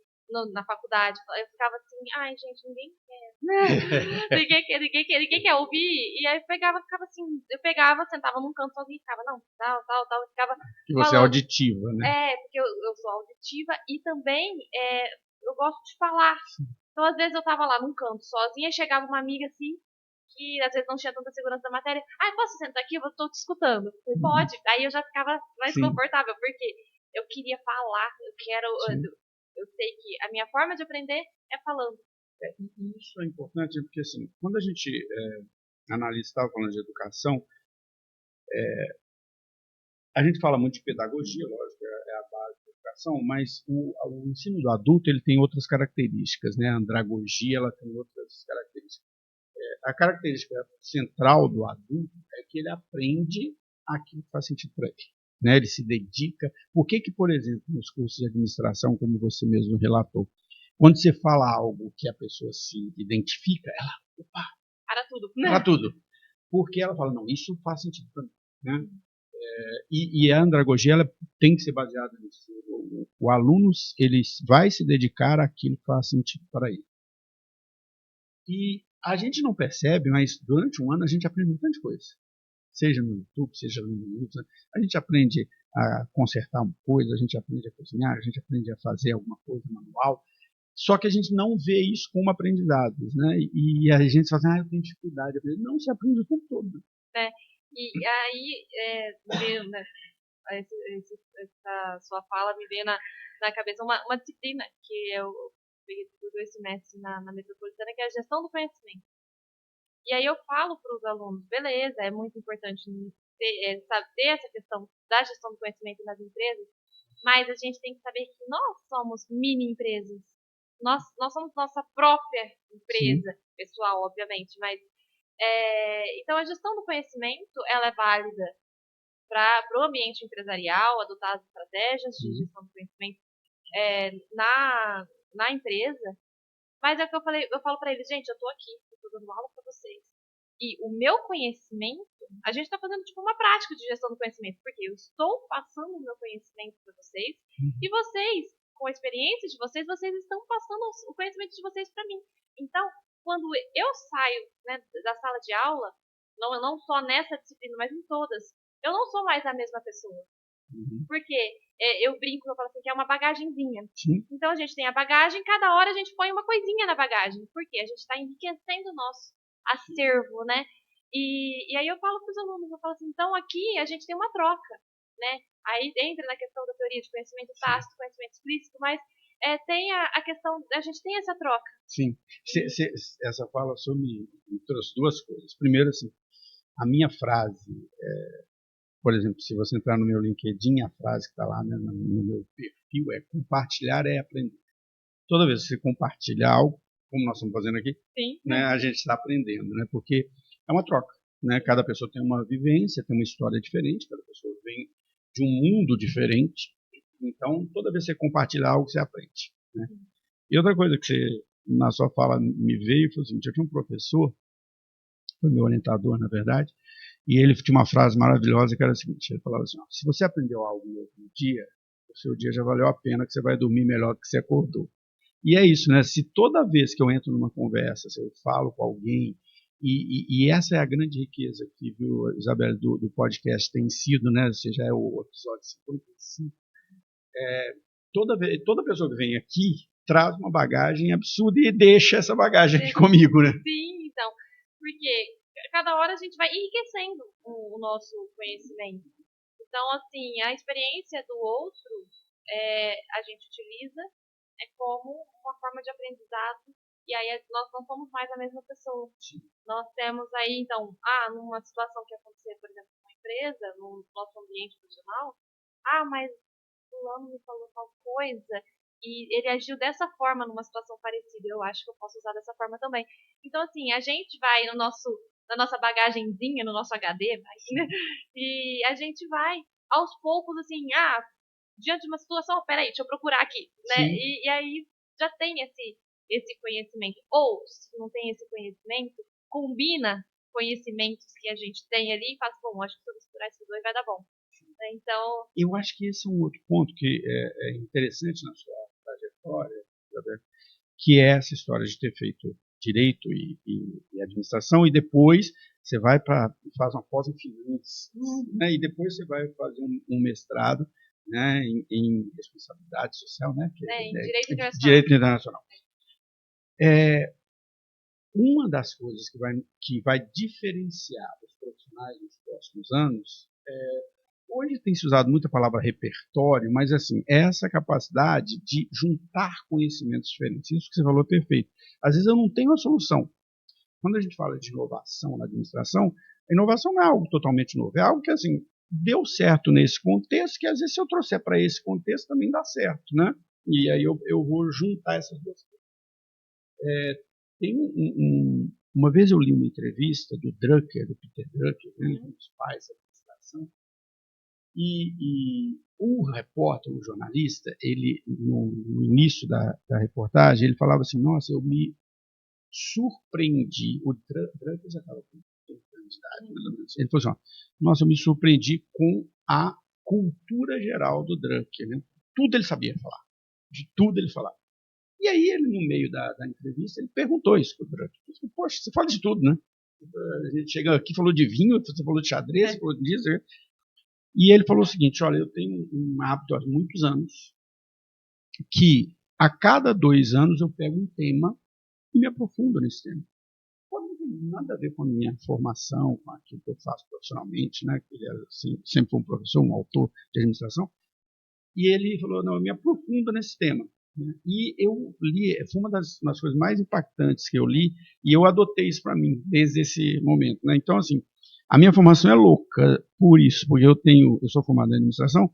S2: na faculdade eu ficava assim, ai, gente, ninguém quer. Ninguém quer ouvir. E aí ficava assim, eu pegava, sentava num canto sozinha e ficava, não, tal, ficava
S1: que você
S2: falando.
S1: É auditiva, né?
S2: Porque eu sou auditiva e também eu gosto de falar. Então, às vezes eu tava lá num canto sozinha, chegava uma amiga assim, que às vezes não tinha tanta segurança da matéria. Posso sentar aqui? Eu estou te escutando. Eu falei, pode. Aí eu já ficava mais confortável, porque eu queria falar, eu sei que a minha forma de aprender é falando.
S1: Isso é importante, porque assim, quando a gente analisa, estava falando de educação, a gente fala muito de pedagogia, lógico, é a base da educação, mas o ensino do adulto ele tem outras características, né? A andragogia ela tem outras características. A característica central do adulto é que ele aprende aquilo que faz sentido para ele. Né? Ele se dedica. Por que, por exemplo, nos cursos de administração, como você mesmo relatou, quando você fala algo que a pessoa se identifica, ela
S2: para tudo.
S1: Para tudo. Porque ela fala, não, isso faz sentido para mim. Né? E a andragogia ela tem que ser baseada nisso. O aluno ele vai se dedicar àquilo que faz sentido para ele. E a gente não percebe, mas durante um ano a gente aprende muita coisa. Seja no YouTube, seja no Linux. A gente aprende a consertar uma coisa, a gente aprende a cozinhar, a gente aprende a fazer alguma coisa manual. Só que a gente não vê isso como aprendizados, né? E a gente fala assim, eu tenho dificuldade de aprender. Não, se aprende o tempo todo.
S2: E aí, né, essa sua fala me veio na cabeça uma disciplina que eu peguei por 2 semestres na Metropolitana, que é a gestão do conhecimento. E aí eu falo para os alunos, beleza, é muito importante ter essa questão da gestão do conhecimento nas empresas, mas a gente tem que saber que nós somos mini empresas. Nós somos nossa própria empresa, pessoal, obviamente, mas então a gestão do conhecimento ela é válida para o ambiente empresarial, adotar as estratégias de gestão do conhecimento na empresa. Mas é o que eu falo para eles, gente, eu tô aqui, eu tô dando aula para vocês. E o meu conhecimento, a gente está fazendo tipo uma prática de gestão do conhecimento, porque eu estou passando o meu conhecimento para vocês, e vocês, com a experiência de vocês, vocês estão passando o conhecimento de vocês para mim. Então, quando eu saio, né, da sala de aula, não só nessa disciplina, mas em todas, eu não sou mais a mesma pessoa. Porque eu brinco, eu falo assim, que é uma bagagenzinha. Então a gente tem a bagagem, cada hora a gente põe uma coisinha na bagagem. Porque a gente está enriquecendo o nosso acervo, né? E aí eu falo para os alunos, eu falo assim, então aqui a gente tem uma troca, né? Aí entra na questão da teoria de conhecimento tácito, conhecimento explícito, mas tem a questão, a gente tem essa troca.
S1: Sim. Essa fala só me trouxe duas coisas. Primeiro, assim, a minha frase, por exemplo, se você entrar no meu LinkedIn, a frase que está lá, né, no meu perfil desafio é compartilhar, é aprender. Toda vez que você compartilha algo, como nós estamos fazendo aqui,
S2: Sim.
S1: Né, a gente está aprendendo, né, porque é uma troca. Né, cada pessoa tem uma vivência, tem uma história diferente, cada pessoa vem de um mundo diferente. Então, toda vez que você compartilha algo, você aprende. Né? E outra coisa que você, na sua fala, me veio foi o seguinte: eu tinha um professor, foi meu orientador, na verdade, e ele tinha uma frase maravilhosa que era a seguinte: ele falava assim, se você aprendeu algo novo no dia, o seu dia já valeu a pena, que você vai dormir melhor do que você acordou. E é isso, né? Se toda vez que eu entro numa conversa, se eu falo com alguém, e essa é a grande riqueza que, viu, Isabel, do podcast tem sido, né? Você já é o episódio 55. Toda pessoa que vem aqui traz uma bagagem absurda e deixa essa bagagem aqui comigo, né?
S2: Sim, então, porque cada hora a gente vai enriquecendo o nosso conhecimento. Então, assim, a experiência do outro a gente utiliza como uma forma de aprendizado, e aí nós não somos mais a mesma pessoa.
S1: Sim.
S2: Nós temos aí, então, numa situação que acontecer, por exemplo, numa empresa, no nosso ambiente profissional, mas fulano me falou tal coisa, e ele agiu dessa forma numa situação parecida, eu acho que eu posso usar dessa forma também. Então, assim, a gente vai na nossa bagagenzinha, no nosso HD, né? E a gente vai, aos poucos, assim, diante de uma situação, peraí, deixa eu procurar aqui, né? E aí já tem esse conhecimento. Ou, se não tem esse conhecimento, combina conhecimentos que a gente tem ali e faz, bom, acho que se eu misturar esses dois vai dar bom. Então,
S1: eu acho que esse é um outro ponto que é interessante na sua trajetória, que é essa história de ter feito direito e administração, e depois você vai faz uma pós em finanças, né, e depois você vai fazer um mestrado, né, em responsabilidade social, né,
S2: em direito internacional.
S1: Direito internacional. Uma das coisas que vai diferenciar os profissionais nos próximos anos hoje tem se usado muito a palavra repertório, mas assim, essa capacidade de juntar conhecimentos diferentes. Isso que você falou é perfeito. Às vezes eu não tenho a solução. Quando a gente fala de inovação na administração, a inovação não é algo totalmente novo, é algo que assim, deu certo nesse contexto, que às vezes se eu trouxer para esse contexto também dá certo, né? E aí eu vou juntar essas duas coisas. Uma vez eu li uma entrevista do Drucker, do Peter Drucker, um dos pais da administração, e o repórter, o jornalista, ele no início da reportagem, ele falava assim: nossa, eu me surpreendi. O Drucker já estava com 30 anos de idade, mais ou menos. Ele falou assim: nossa, eu me surpreendi com a cultura geral do Drucker. Né? Tudo ele sabia falar. De tudo ele falava. E aí, ele, no meio da entrevista, ele perguntou isso para o Drucker. Ele falou: poxa, você fala de tudo, né? A gente chega aqui, falou de vinho, você falou de xadrez, você falou disso. E ele falou o seguinte: olha, eu tenho um hábito há muitos anos que a cada 2 anos eu pego um tema e me aprofundo nesse tema. Não tem nada a ver com a minha formação, com aquilo que eu faço profissionalmente, né? Ele era, assim, sempre foi um professor, um autor de administração. E ele falou: não, eu me aprofundo nesse tema. E eu li, foi uma das coisas mais impactantes que eu li, e eu adotei isso para mim desde esse momento. Né? Então, assim, a minha formação é louca por isso, porque eu sou formado em administração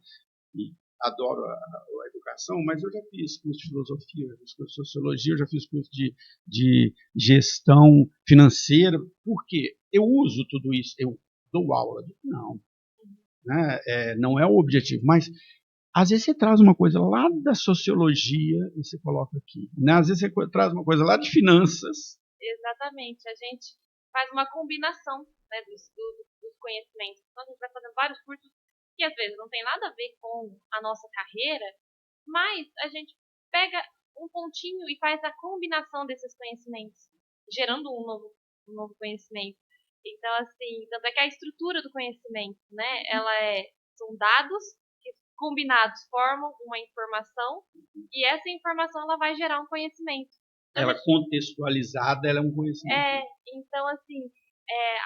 S1: e adoro a educação, mas eu já fiz curso de filosofia, eu já fiz curso de sociologia, eu já fiz curso de gestão financeira. Por quê? Eu uso tudo isso, eu dou aula. Não, né? Não é o objetivo, mas às vezes você traz uma coisa lá da sociologia e você coloca aqui. Né? Às vezes você traz uma coisa lá de finanças.
S2: Exatamente. A gente faz uma combinação, né, dos conhecimentos. Então, a gente vai fazendo vários cursos que às vezes não tem nada a ver com a nossa carreira, mas a gente pega um pontinho e faz a combinação desses conhecimentos, gerando um novo conhecimento. Então, assim, tanto é que a estrutura do conhecimento, né, são dados combinados formam uma informação e essa informação ela vai gerar um conhecimento. Então,
S1: ela contextualizada, ela é um conhecimento.
S2: Então, assim,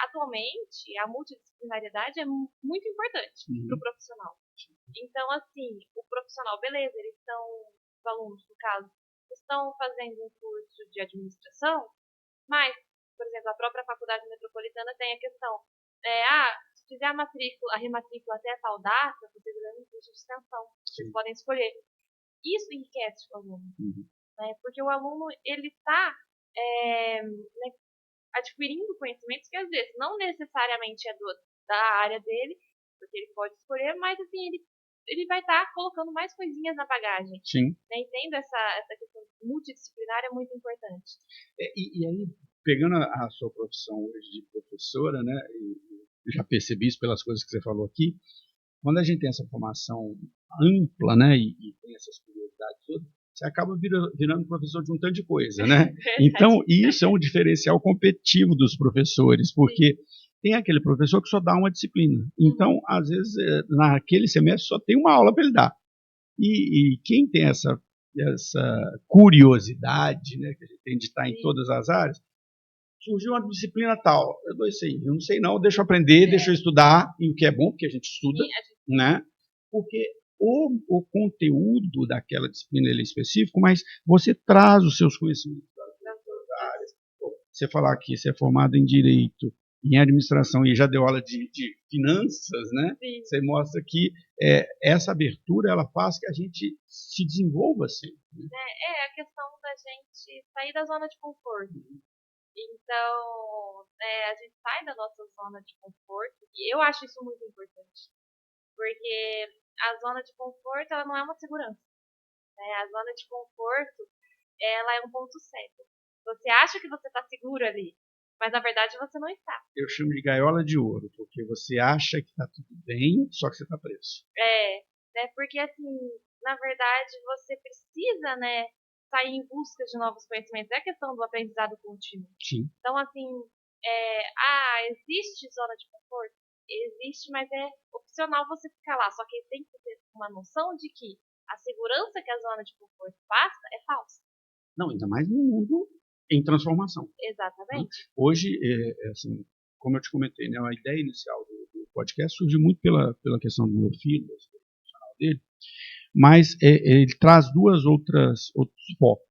S2: atualmente a multidisciplinariedade é muito importante para o profissional. Então, assim, o profissional, beleza, os alunos, no caso, estão fazendo um curso de administração, mas, por exemplo, a própria Faculdade Metropolitana tem a questão, se fizer a rematrícula até tal data, vocês ganham um curso de extensão, vocês podem escolher. isso enriquece o aluno. Né? Porque o aluno, ele está né, adquirindo conhecimentos que às vezes não necessariamente é da área dele, porque ele pode escolher, mas assim, ele vai estar colocando mais coisinhas na bagagem.
S1: Sim.
S2: Né? E tendo essa questão multidisciplinar é muito importante.
S1: E aí, pegando a sua profissão hoje de professora, né, já percebi isso pelas coisas que você falou aqui, quando a gente tem essa formação ampla, né, e tem essas curiosidades todas, você acaba virando professor de um tanto de coisa, né? Então, isso é um diferencial competitivo dos professores, porque tem aquele professor que só dá uma disciplina. Então, às vezes, naquele semestre só tem uma aula para ele dar. E quem tem essa curiosidade, né, que a gente tem de estar em todas as áreas, surgiu uma disciplina tal, eu dou isso aí, eu não sei não, deixa eu aprender, deixa eu estudar, e o que é bom, porque a gente estuda, né? Porque o conteúdo daquela disciplina ele é específico, mas você traz os seus conhecimentos das outras áreas. Você falar que você é formado em Direito, em Administração, e já deu aula de Finanças, né?
S2: Sim.
S1: Você mostra que essa abertura, ela faz que a gente se desenvolva sempre. Né?
S2: É a questão da gente sair da zona de conforto. Então, a gente sai da nossa zona de conforto, e eu acho isso muito importante. Porque a zona de conforto, ela não é uma segurança. Né? A zona de conforto, ela é um ponto cego. Você acha que você está seguro ali, mas na verdade você não está.
S1: Eu chamo de gaiola de ouro, porque você acha que está tudo bem, só que você está preso.
S2: Né? Porque assim, na verdade, você precisa, né, sair em busca de novos conhecimentos. É a questão do aprendizado contínuo.
S1: Sim.
S2: Então, assim, existe zona de conforto? Existe, mas é opcional você ficar lá. Só que tem que ter uma noção de que a segurança que a zona de conforto passa é falsa.
S1: Não, ainda mais no mundo em transformação.
S2: Exatamente.
S1: Hoje, assim, como eu te comentei, né, a ideia inicial do podcast surgiu muito pela questão do meu filho, da experiência profissional dele, mas ele traz outros focos.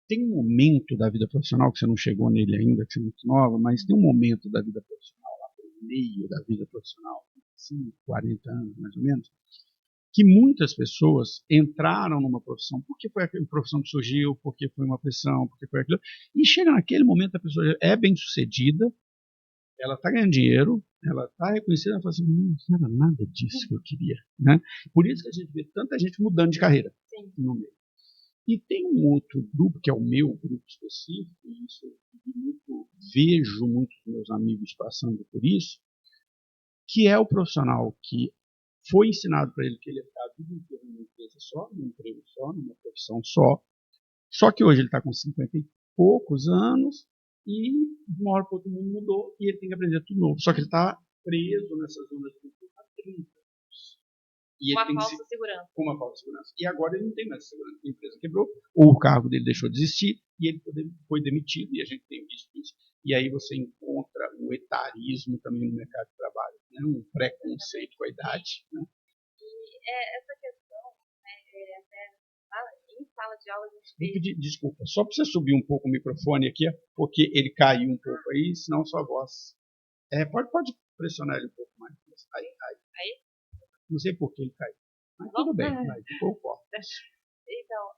S1: Tem um momento da vida profissional, que você não chegou nele ainda, que você é muito nova, mas tem um momento da vida profissional, lá no meio da vida profissional, 40 anos mais ou menos, que muitas pessoas entraram numa profissão porque foi aquela profissão que surgiu, porque foi uma pressão, porque foi aquilo, e chega naquele momento a pessoa é bem sucedida, ela está ganhando dinheiro, ela está reconhecida, ela fala assim, não era nada disso que eu queria. Né? Por isso que a gente vê tanta gente mudando de carreira.
S2: Sim.
S1: No meio. E tem um outro grupo, que é o meu grupo específico, e isso eu vejo muitos meus amigos passando por isso, que é o profissional que foi ensinado para ele que ele ia ficar a vida inteira numa empresa só, num emprego só, numa profissão só que hoje ele está com 50 e poucos anos e de uma hora para outra o mundo mudou e ele tem que aprender tudo novo. Só que ele está preso nessa zona de conforto há 30 anos. E
S2: uma falsa segurança.
S1: Com uma falsa segurança. E agora ele não tem mais segurança. A empresa quebrou, ou o cargo dele deixou de existir e ele foi demitido, e a gente tem visto isso. E aí você encontra o etarismo também no mercado de trabalho, né? Um preconceito com a idade. Né?
S2: E essa questão, né, até em sala de aula a gente
S1: vou pedir desculpa, só para você subir um pouco o microfone aqui, porque ele caiu um pouco aí, senão sua voz... pode pressionar ele um pouco mais. Aí? Não sei por que ele caiu. Mas tudo bem, vai, ficou forte.
S2: Então,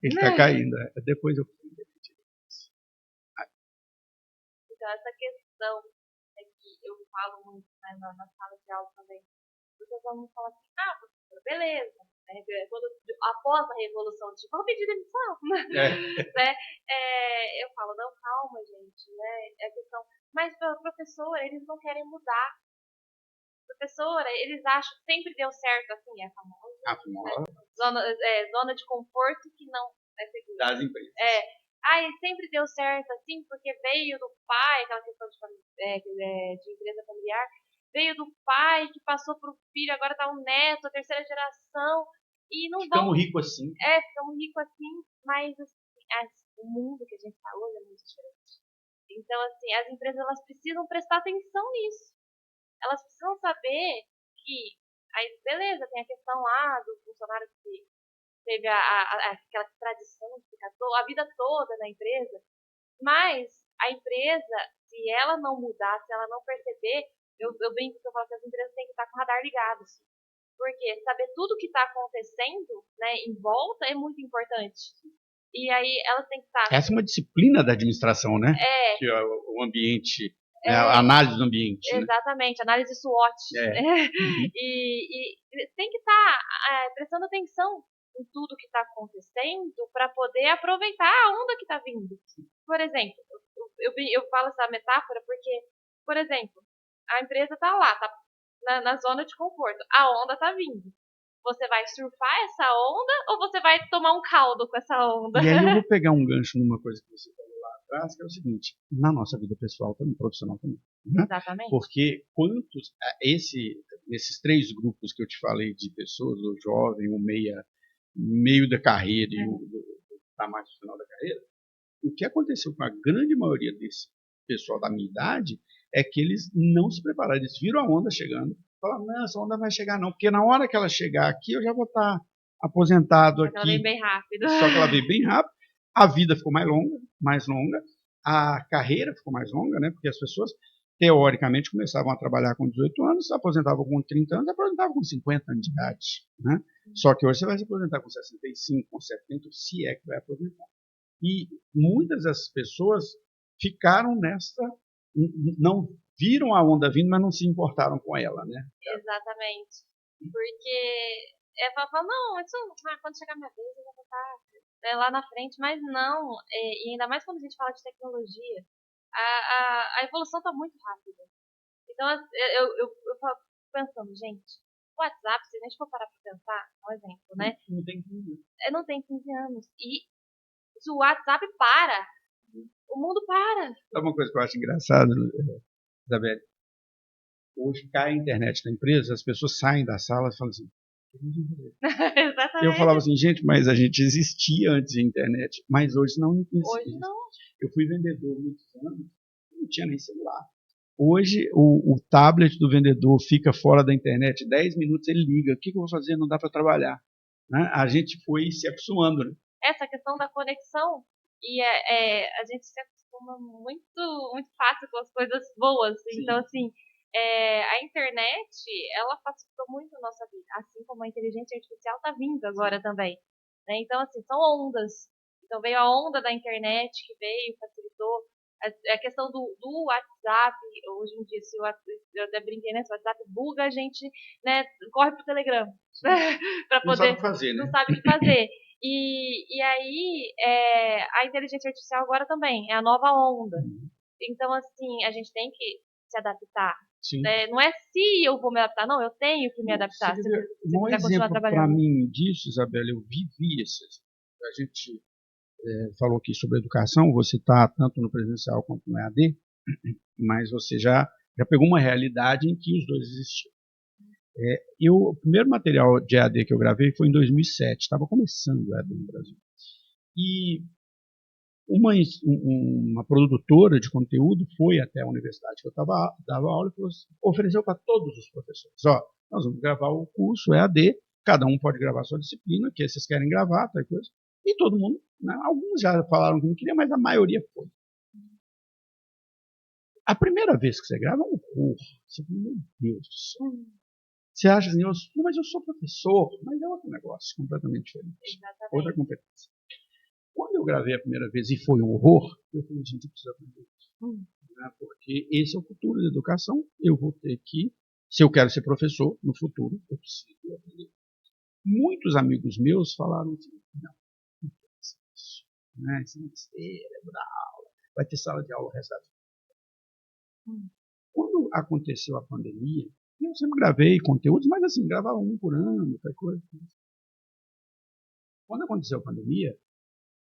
S1: ele está caindo, depois eu...
S2: Então, essa questão que eu falo muito, né, na sala de aula também, porque os alunos falam assim, professora, beleza. Após a revolução, tipo, vou pedir demissão. Né? Eu falo, não, calma, gente. Né? É questão. Mas para professora, eles não querem mudar. Professora, eles acham que sempre deu certo, assim, é famosa. Né? Zona de conforto que não é segura.
S1: Das empresas.
S2: Sempre deu certo, assim, porque veio do pai, aquela questão de empresa familiar, veio do pai que passou pro filho, agora tá um neto, a terceira geração, e não
S1: ficamos ricos assim.
S2: Ficamos ricos assim, mas assim, o mundo que a gente tá hoje é muito diferente. Então, assim, as empresas, elas precisam prestar atenção nisso. Elas precisam saber que, aí, beleza, tem a questão lá do funcionário que teve aquela tradição de ficar a vida toda na empresa, mas a empresa, se ela não mudar, se ela não perceber, eu brinco que eu falo que as empresas têm que estar com o radar ligado, assim, Porque saber tudo que está acontecendo, né, em volta é muito importante. E aí elas têm que estar...
S1: Essa é uma disciplina da administração, né?
S2: É.
S1: Que é o ambiente, né? A análise do ambiente.
S2: Exatamente, né? Análise SWOT. Né?
S1: Uhum.
S2: E tem que estar prestando atenção em tudo que está acontecendo para poder aproveitar a onda que está vindo. Por exemplo, eu falo essa metáfora porque, por exemplo, a empresa está lá, está na zona de conforto, a onda está vindo. Você vai surfar essa onda ou você vai tomar um caldo com essa onda?
S1: E aí eu vou pegar um gancho numa coisa que você falou lá atrás, que é o seguinte, na nossa vida pessoal também, profissional também. Né?
S2: Exatamente.
S1: Porque quantos, esses 3 grupos que eu te falei de pessoas, o jovem, o meio da carreira e o tá mais no final da carreira, o que aconteceu com a grande maioria desse pessoal da minha idade é que eles não se prepararam, eles viram a onda chegando, falaram, não, essa onda vai chegar não, porque na hora que ela chegar aqui eu já vou estar aposentado aqui.
S2: Ela veio bem rápido.
S1: Só que ela veio bem rápido, a vida ficou mais longa, a carreira ficou mais longa, né? Porque as pessoas, teoricamente, começavam a trabalhar com 18 anos, se aposentavam com 30 anos, aposentavam com 50 anos de idade. Né? Só que hoje você vai se aposentar com 65, com 70, se é que vai aposentar. E muitas dessas pessoas ficaram não viram a onda vindo, mas não se importaram com ela, né?
S2: Exatamente. Porque fala, não, isso, quando chegar a minha vez eu já vou estar lá na frente, mas não, e ainda mais quando a gente fala de tecnologia, a evolução está muito rápida. Então eu fico pensando, gente, o WhatsApp, se a gente for parar para pensar, um exemplo, né?
S1: Não tem 15 anos.
S2: Não tem 15 anos. E se o WhatsApp para, o mundo para.
S1: Sabe uma coisa que eu acho engraçada, Isabelle? Hoje cai a internet da empresa, as pessoas saem da sala e falam assim,
S2: exatamente.
S1: Eu falava assim, gente, mas a gente existia antes de internet, mas hoje não existe.
S2: Hoje não.
S1: Eu fui vendedor muitos anos, não tinha nem celular. Hoje o tablet do vendedor fica fora da internet, 10 minutos ele liga, o que eu vou fazer? Não dá para trabalhar. Né? A gente foi se acostumando. Né?
S2: Essa questão da conexão, e a gente se acostuma muito, muito fácil com as coisas boas. Sim. Então, assim, a internet, ela facilitou muito a nossa vida, assim como a inteligência artificial está vindo agora também. Né? Então, assim, são ondas. Então, veio a onda da internet que veio, facilitou. A questão do WhatsApp, hoje em dia, eu até brinquei, né? Se o WhatsApp buga, a gente, né, corre pro Telegram. Para poder. Não
S1: sabe o que fazer, né?
S2: Não sabe o que fazer. E aí, a inteligência artificial agora também é a nova onda. Então, assim, a gente tem que se adaptar. Não é se eu vou me adaptar, não, eu tenho que me adaptar.
S1: Um exemplo para mim disso, Isabela, eu vivi isso. A gente falou aqui sobre educação, você está tanto no presencial quanto no EAD, mas você já pegou uma realidade em que os dois existiam. O primeiro material de EAD que eu gravei foi em 2007, estava começando o EAD no Brasil. E uma produtora de conteúdo foi até a universidade que eu dava aula e ofereceu para todos os professores. Nós vamos gravar o curso EAD, cada um pode gravar a sua disciplina, que vocês querem gravar, tal coisa. E todo mundo, né, alguns já falaram que não queria, mas a maioria foi. A primeira vez que você grava é um curso, você fala, meu Deus do céu. Você acha assim, mas eu sou professor, mas é outro negócio, completamente diferente.
S2: Exatamente.
S1: Outra competência. Quando eu gravei a primeira vez e foi um horror, eu falei, gente, eu preciso aprender isso. Né? Porque esse é o futuro da educação, eu vou ter que, se eu quero ser professor no futuro, eu preciso aprender. Muitos amigos meus falaram assim, não isso, né? Isso não é besteira, é da aula, vai ter sala de aula o resto da vida. Quando aconteceu a pandemia, eu sempre gravei conteúdos, mas assim, gravava um por ano, outra coisa. Quando aconteceu a pandemia,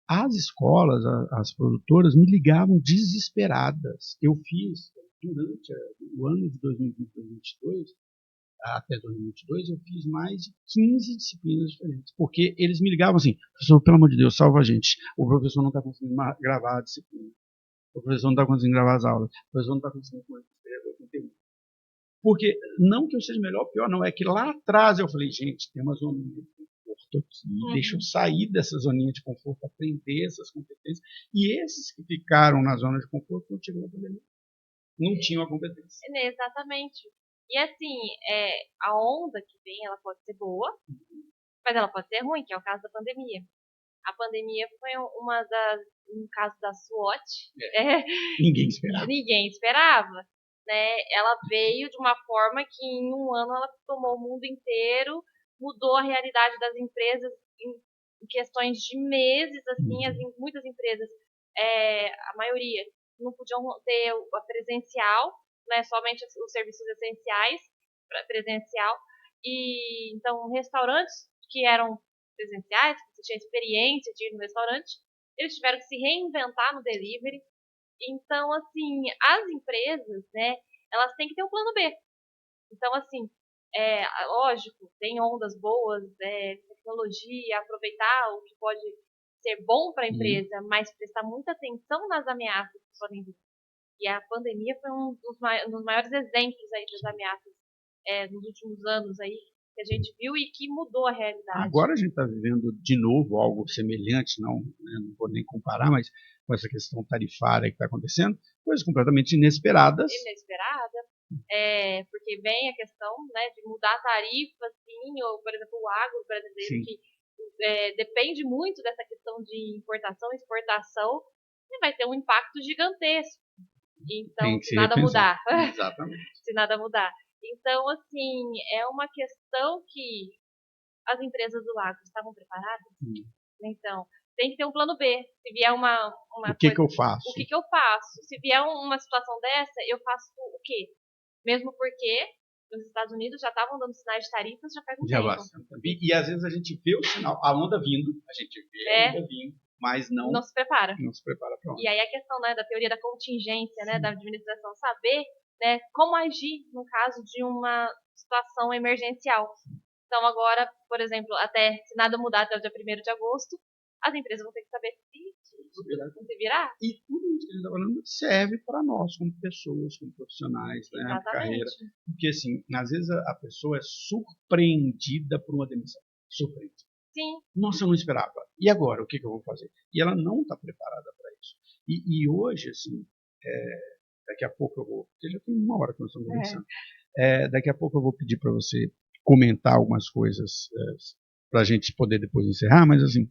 S1: as escolas, as produtoras me ligavam desesperadas. Eu fiz, durante o ano de 2020 2022, até 2022, eu fiz mais de 15 disciplinas diferentes. Porque eles me ligavam assim, professor, pelo amor de Deus, salva a gente. O professor não está conseguindo gravar a disciplina. O professor não está conseguindo gravar as aulas. O professor não está conseguindo escrever o conteúdo. Porque, não que eu seja melhor ou pior, não. É que lá atrás eu falei, gente, tem uma zoninha de conforto aqui. Deixa eu sair dessa zoninha de conforto, aprender essas competências. E esses que ficaram na zona de conforto não tinham a pandemia. Não tinham a competência.
S2: Exatamente. E assim, a onda que vem, ela pode ser boa, mas ela pode ser ruim, que é o caso da pandemia. A pandemia foi um caso da SWOT.
S1: Ninguém esperava.
S2: Ninguém esperava. Né? Ela veio de uma forma que em um ano ela tomou o mundo inteiro, mudou a realidade das empresas em questões de meses, assim, muitas empresas, a maioria, não podiam ter a presencial, né, somente os serviços essenciais presencial, e então restaurantes que eram presenciais, que você tinha experiência de ir no restaurante, eles tiveram que se reinventar no delivery. Então, assim, as empresas, né, elas têm que ter um plano B. Então, assim, lógico, tem ondas boas, tecnologia, aproveitar o que pode ser bom para a empresa, mas prestar muita atenção nas ameaças que podem vir. E a pandemia foi um dos maiores exemplos aí das ameaças nos últimos anos aí que a gente viu e que mudou a realidade.
S1: Agora a gente está vivendo de novo algo semelhante, não vou nem comparar, mas com essa questão tarifária que está acontecendo, coisas completamente inesperadas.
S2: Porque vem a questão, né, de mudar a tarifa, assim, ou, por exemplo, o agro brasileiro, que depende muito dessa questão de importação e exportação, e vai ter um impacto gigantesco. Então, se nada mudar.
S1: Exatamente.
S2: Se nada mudar. Então, assim, é uma questão que as empresas do agro estavam preparadas. Então, tem que ter um plano B. Se vier uma
S1: o que eu faço?
S2: O que eu faço? Se vier uma situação dessa, eu faço o quê? Mesmo porque nos Estados Unidos já estavam dando sinais de tarifas já faz um tempo.
S1: E às vezes a gente vê o sinal, a onda vindo, a onda vindo, mas não
S2: se prepara.
S1: Não se prepara para onda.
S2: E aí a questão, né, da teoria da contingência, né, da administração, saber, né, como agir no caso de uma situação emergencial. Então agora, por exemplo, até se nada mudar até o dia 1º de agosto, as empresas vão ter que saber se virar.
S1: E tudo isso que a gente está falando serve para nós, como pessoas, como profissionais, né, carreira. Porque, assim, às vezes a pessoa é surpreendida por uma demissão. Surpreendida.
S2: Sim.
S1: Nossa, eu não esperava. E agora, o que eu vou fazer? E ela não está preparada para isso. E hoje, assim, daqui a pouco eu vou... Porque já tem 1 hora que nós estamos conversando. Daqui a pouco eu vou pedir para você comentar algumas coisas para a gente poder depois encerrar, mas, assim,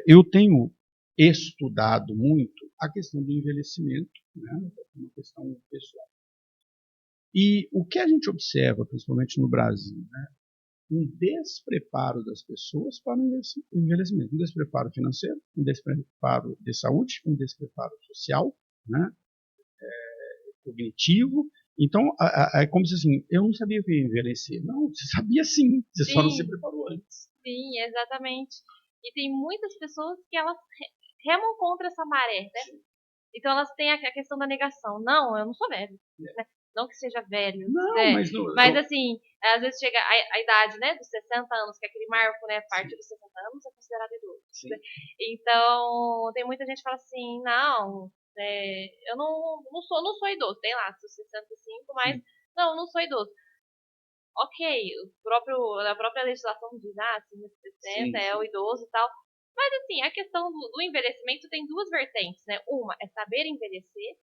S1: eu tenho estudado muito a questão do envelhecimento, né, uma questão pessoal. E o que a gente observa, principalmente no Brasil, né, um despreparo das pessoas para o envelhecimento, um despreparo financeiro, um despreparo de saúde, um despreparo social, né, cognitivo. Então, é como se assim, eu não sabia que ia envelhecer. Não, você sabia sim, você só não se preparou antes.
S2: Sim, exatamente. E tem muitas pessoas que elas remam contra essa maré, né? Sim. Então elas têm a questão da negação. Não, eu não sou velho. Né? Não que seja velho.
S1: Não,
S2: né? Mas assim, às vezes chega a idade, né, dos 60 anos, que é aquele marco, né, parte dos 60 anos é considerado idoso. Né? Então, tem muita gente que fala assim, não, eu não sou idoso. Tem lá, sou 65, mas não sou idoso. Ok, a própria legislação diz, acima de 60 é o idoso e tal. Mas assim, a questão do envelhecimento tem 2 vertentes, né? Uma é saber envelhecer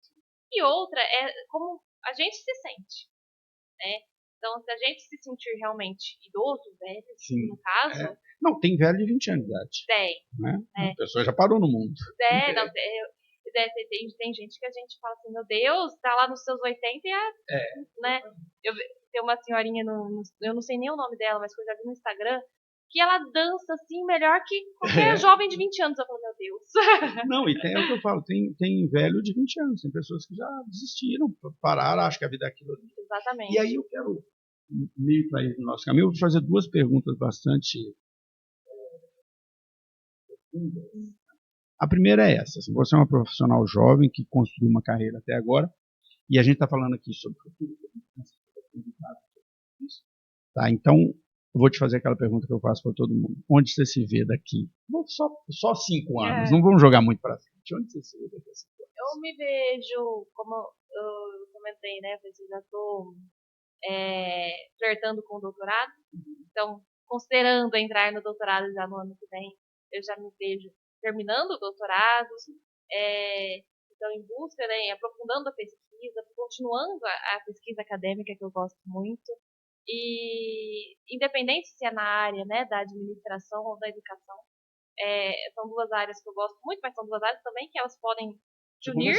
S2: e outra é como a gente se sente, né? Então, se a gente se sentir realmente idoso, velho, no caso...
S1: Não, tem velho de 20 anos de idade.
S2: Tem.
S1: Né? A pessoa já parou no mundo.
S2: Tem gente que a gente fala assim, meu Deus, tá lá nos seus 80 e né? Tem uma senhorinha, eu não sei nem o nome dela, mas que eu já vi no Instagram, que ela dança assim melhor que qualquer jovem de 20 anos. Eu falo, meu Deus.
S1: Não, e é o que eu falo, tem velho de 20 anos, tem pessoas que já desistiram, pararam, acham que a vida é aquilo ali.
S2: Exatamente.
S1: E aí eu quero, meio para ir no nosso caminho, eu vou fazer 2 perguntas bastante profundas. A primeira é essa, assim, você é uma profissional jovem que construiu uma carreira até agora, e a gente está falando aqui sobre o futuro. Tá, então, eu vou te fazer aquela pergunta que eu faço para todo mundo. Onde você se vê daqui? Só 5 anos, não vamos jogar muito para frente. Onde você se vê daqui a 5 anos?
S2: Eu me vejo, como eu comentei, né, eu já estou flertando com o doutorado, então, considerando entrar no doutorado já no ano que vem, eu já me vejo terminando o doutorado, Então, em busca, né, aprofundando a pesquisa, continuando a pesquisa acadêmica, que eu gosto muito, e independente se é na área, né, da administração ou da educação, são duas áreas que eu gosto muito, mas são duas áreas também que elas podem se unir,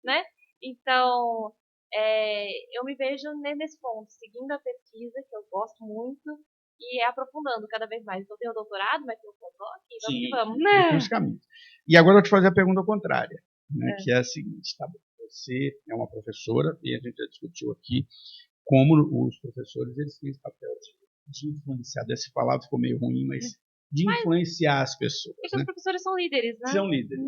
S2: né? Então, eu me vejo nesse ponto, seguindo a pesquisa, que eu gosto muito, e aprofundando cada vez mais. Então, eu tenho doutorado, mas tenho pós-doc, e vamos que vamos.
S1: Tem os caminhos. E agora eu vou te fazer a pergunta contrária, né, que é a seguinte, tá? Você é uma professora, e a gente já discutiu aqui como os professores eles têm esse papel de influenciar. Essa palavra ficou meio ruim, mas de influenciar as pessoas.
S2: Porque os professores são líderes, né?
S1: São líderes.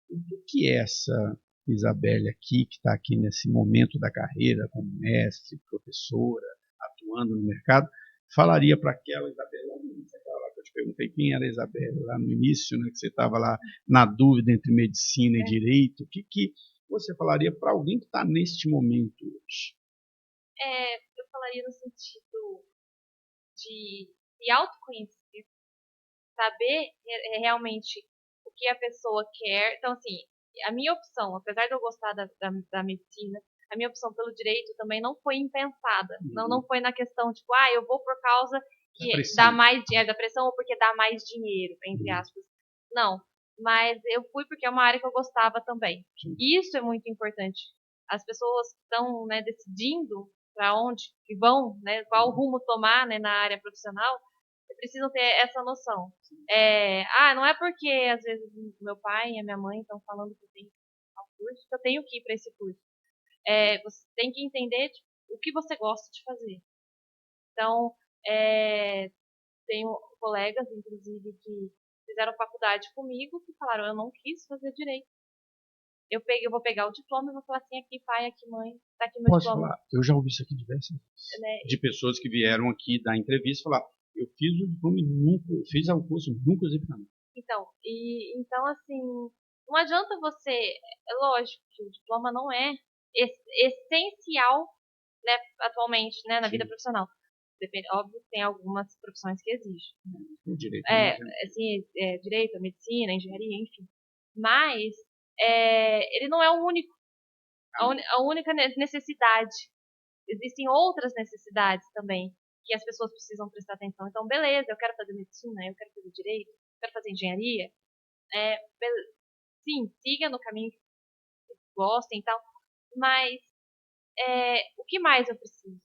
S1: O que é essa Isabelle aqui, que está aqui nesse momento da carreira, como mestre, professora, atuando no mercado, falaria para aquela Isabelle lá no início, aquela lá que eu te perguntei quem era a Isabelle lá no início, né, que você estava lá na dúvida entre medicina e direito, o que você falaria para alguém que está neste momento hoje?
S2: Eu falaria no sentido de se autoconhecer, saber realmente o que a pessoa quer. Então, assim, a minha opção, apesar de eu gostar da medicina, a minha opção pelo direito também não foi impensada. Não foi na questão, tipo, eu vou por causa que dá mais dinheiro, da pressão, ou porque dá mais dinheiro, entre aspas. Não. Mas eu fui porque é uma área que eu gostava também. Isso é muito importante. As pessoas que estão, né, decidindo para onde que vão, né, qual rumo tomar, né, na área profissional, precisam ter essa noção. Não é porque às vezes meu pai e a minha mãe estão falando que eu tenho que ir ao curso, que eu tenho que ir para esse curso. Você tem que entender o que você gosta de fazer. Então, tenho colegas, inclusive, que fizeram faculdade comigo, que falaram, eu não quis fazer direito. Eu vou pegar o diploma e vou falar assim, aqui pai, aqui mãe, tá aqui meu diploma.
S1: Falar? Eu já ouvi isso aqui diversas vezes. Né? De pessoas que vieram aqui dar entrevista e falar, eu fiz o diploma e nunca, fiz o curso, nunca usei para nada.
S2: Então, assim, não adianta você, é lógico que o diploma não é essencial, né, atualmente, né, na vida profissional. Óbvio que tem algumas profissões que exigem.
S1: O direito.
S2: Assim, direito, a medicina, a engenharia, enfim. Mas ele não é o único, a única necessidade. Existem outras necessidades também que as pessoas precisam prestar atenção. Então, beleza, eu quero fazer medicina, eu quero fazer direito, eu quero fazer engenharia. Sim, siga no caminho que gostem e tal, mas o que mais eu preciso?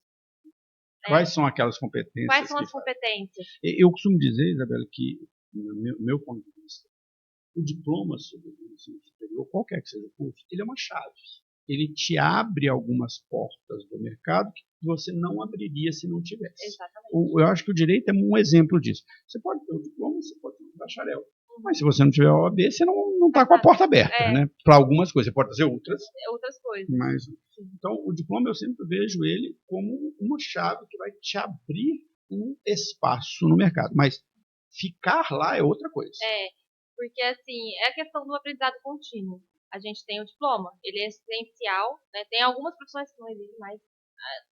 S1: Quais são aquelas competências?
S2: Quais são as competências?
S1: Eu costumo dizer, Isabela, que, no meu ponto de vista, o diploma sobre o ensino superior, qualquer que seja o curso, ele é uma chave. Ele te abre algumas portas do mercado que você não abriria se não tivesse.
S2: Exatamente.
S1: Eu acho que o direito é um exemplo disso. Você pode ter o diploma, você pode ter um bacharel. Mas se você não tiver OAB, você não está com a porta aberta, né? Para algumas coisas. Você pode fazer outras
S2: coisas.
S1: Mas, então, o diploma eu sempre vejo ele como uma chave que vai te abrir um espaço no mercado. Mas ficar lá é outra coisa.
S2: Porque assim, é a questão do aprendizado contínuo. A gente tem o diploma, ele é essencial, né? Tem algumas profissões que não exigem, mas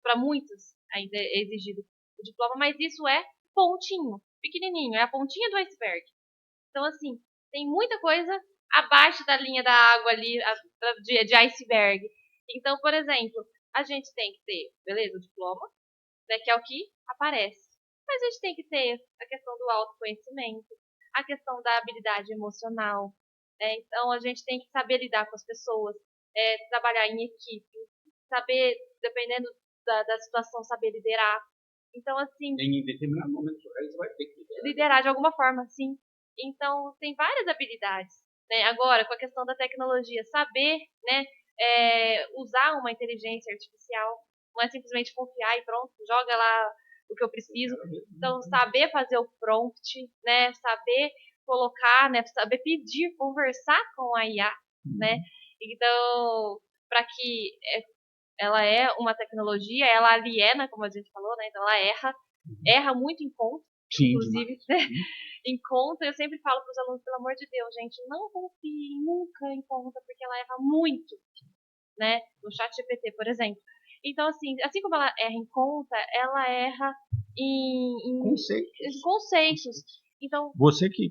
S2: para muitas ainda é exigido o diploma, mas isso é pontinho, pequenininho, é a pontinha do iceberg. Então, assim, tem muita coisa abaixo da linha da água ali, de iceberg. Então, por exemplo, a gente tem que ter, beleza, o diploma, né, que é o que aparece. Mas a gente tem que ter a questão do autoconhecimento, a questão da habilidade emocional. Então, a gente tem que saber lidar com as pessoas, trabalhar em equipe, saber, dependendo da situação, saber liderar. Então, assim...
S1: Em determinado momento você vai ter que
S2: liderar de alguma forma, sim. Então, tem várias habilidades. Né? Agora, com a questão da tecnologia, saber, né, usar uma inteligência artificial, não é simplesmente confiar e pronto, joga lá o que eu preciso. Então, saber fazer o prompt, né, saber colocar, né, saber pedir, conversar com a IA, né? Então, para que ela é uma tecnologia, ela aliena, como a gente falou, né? Então, ela erra muito em conta.
S1: Sim,
S2: inclusive, né? Em conta, eu sempre falo para os alunos, pelo amor de Deus, gente, não confie nunca em conta, porque ela erra muito, né? No chat GPT, por exemplo. Então, assim como ela erra em conta, ela erra em conceitos. Então,
S1: você que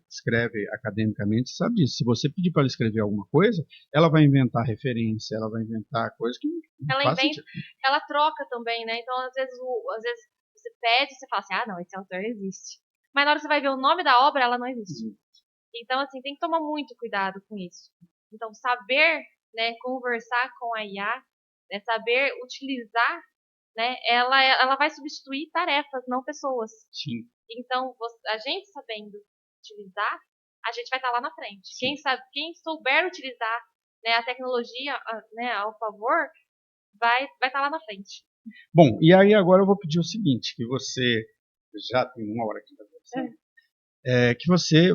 S1: escreve academicamente sabe disso. Se você pedir para ela escrever alguma coisa, ela vai inventar referência, ela vai inventar coisas que não
S2: ela
S1: faz
S2: inventa,
S1: sentido.
S2: ela troca também, né? Então, às vezes você pede, você fala assim, não, esse autor existe. Mas na hora que você vai ver o nome da obra, ela não existe. Então, assim, tem que tomar muito cuidado com isso. Então, saber, né, conversar com a IA, né, saber utilizar, né, ela vai substituir tarefas, não pessoas.
S1: Sim.
S2: Então, a gente sabendo utilizar, a gente vai estar lá na frente.
S1: Sim.
S2: Quem souber utilizar, né, a tecnologia, né, ao favor, vai estar lá na frente.
S1: Bom, e aí agora eu vou pedir o seguinte, que você já tem uma hora aqui da conversa,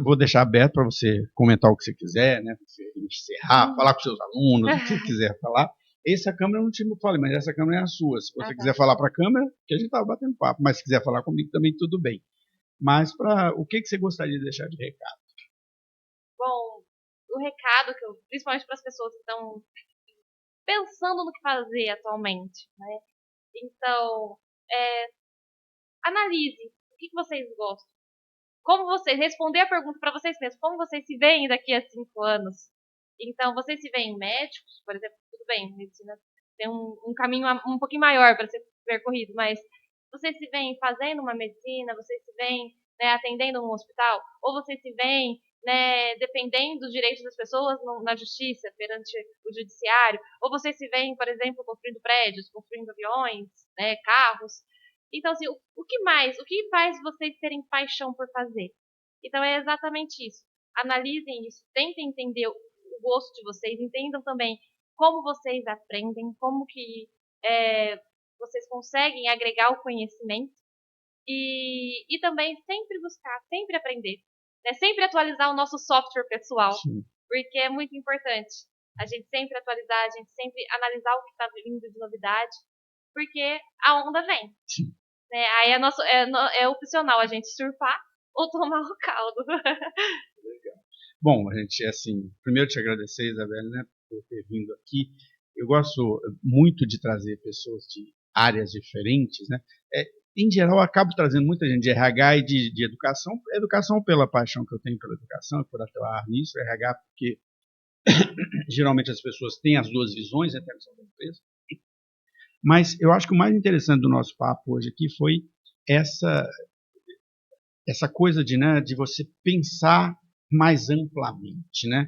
S1: vou deixar aberto para você comentar o que você quiser, né? Você encerrar, falar com seus alunos, o que você quiser falar. Essa câmera eu não te falei, mas essa câmera é a sua. Se você quiser falar para a câmera, que a gente estava batendo papo, mas se quiser falar comigo também, tudo bem. Mas o que você gostaria de deixar de recado?
S2: Bom, o recado que principalmente para as pessoas que estão pensando no que fazer atualmente, né? Então, analise o que vocês gostam. Como vocês responder a pergunta para vocês mesmos, como vocês se veem daqui a 5 anos? Então, vocês se veem médicos, por exemplo, tudo bem, medicina tem um caminho um pouquinho maior para ser percorrido, mas vocês se veem fazendo uma medicina, vocês se veem, né, atendendo um hospital, ou vocês se veem, né, dependendo dos direitos das pessoas na justiça, perante o judiciário, ou vocês se veem, por exemplo, construindo prédios, construindo aviões, né, carros. Então, assim, o que faz vocês terem paixão por fazer? Então, é exatamente isso. Analisem isso, tentem entender o gosto de vocês, entendam também como vocês aprendem, como que vocês conseguem agregar o conhecimento e também sempre buscar, sempre aprender, né? Sempre atualizar o nosso software pessoal,
S1: Sim.
S2: porque é muito importante a gente sempre atualizar, a gente sempre analisar o que está vindo de novidade, porque a onda vem.
S1: Sim.
S2: Né? Aí é opcional a gente surfar ou tomar o caldo.
S1: Legal. Bom, a gente, assim, primeiro te agradecer, Isabelle, né, por ter vindo aqui. Eu gosto muito de trazer pessoas de áreas diferentes, né? Em geral, eu acabo trazendo muita gente de RH e de educação. Educação pela paixão que eu tenho pela educação, por atuar nisso. RH porque geralmente as pessoas têm as duas visões, até a visão da empresa. Mas eu acho que o mais interessante do nosso papo hoje aqui foi essa coisa de você pensar mais amplamente, né?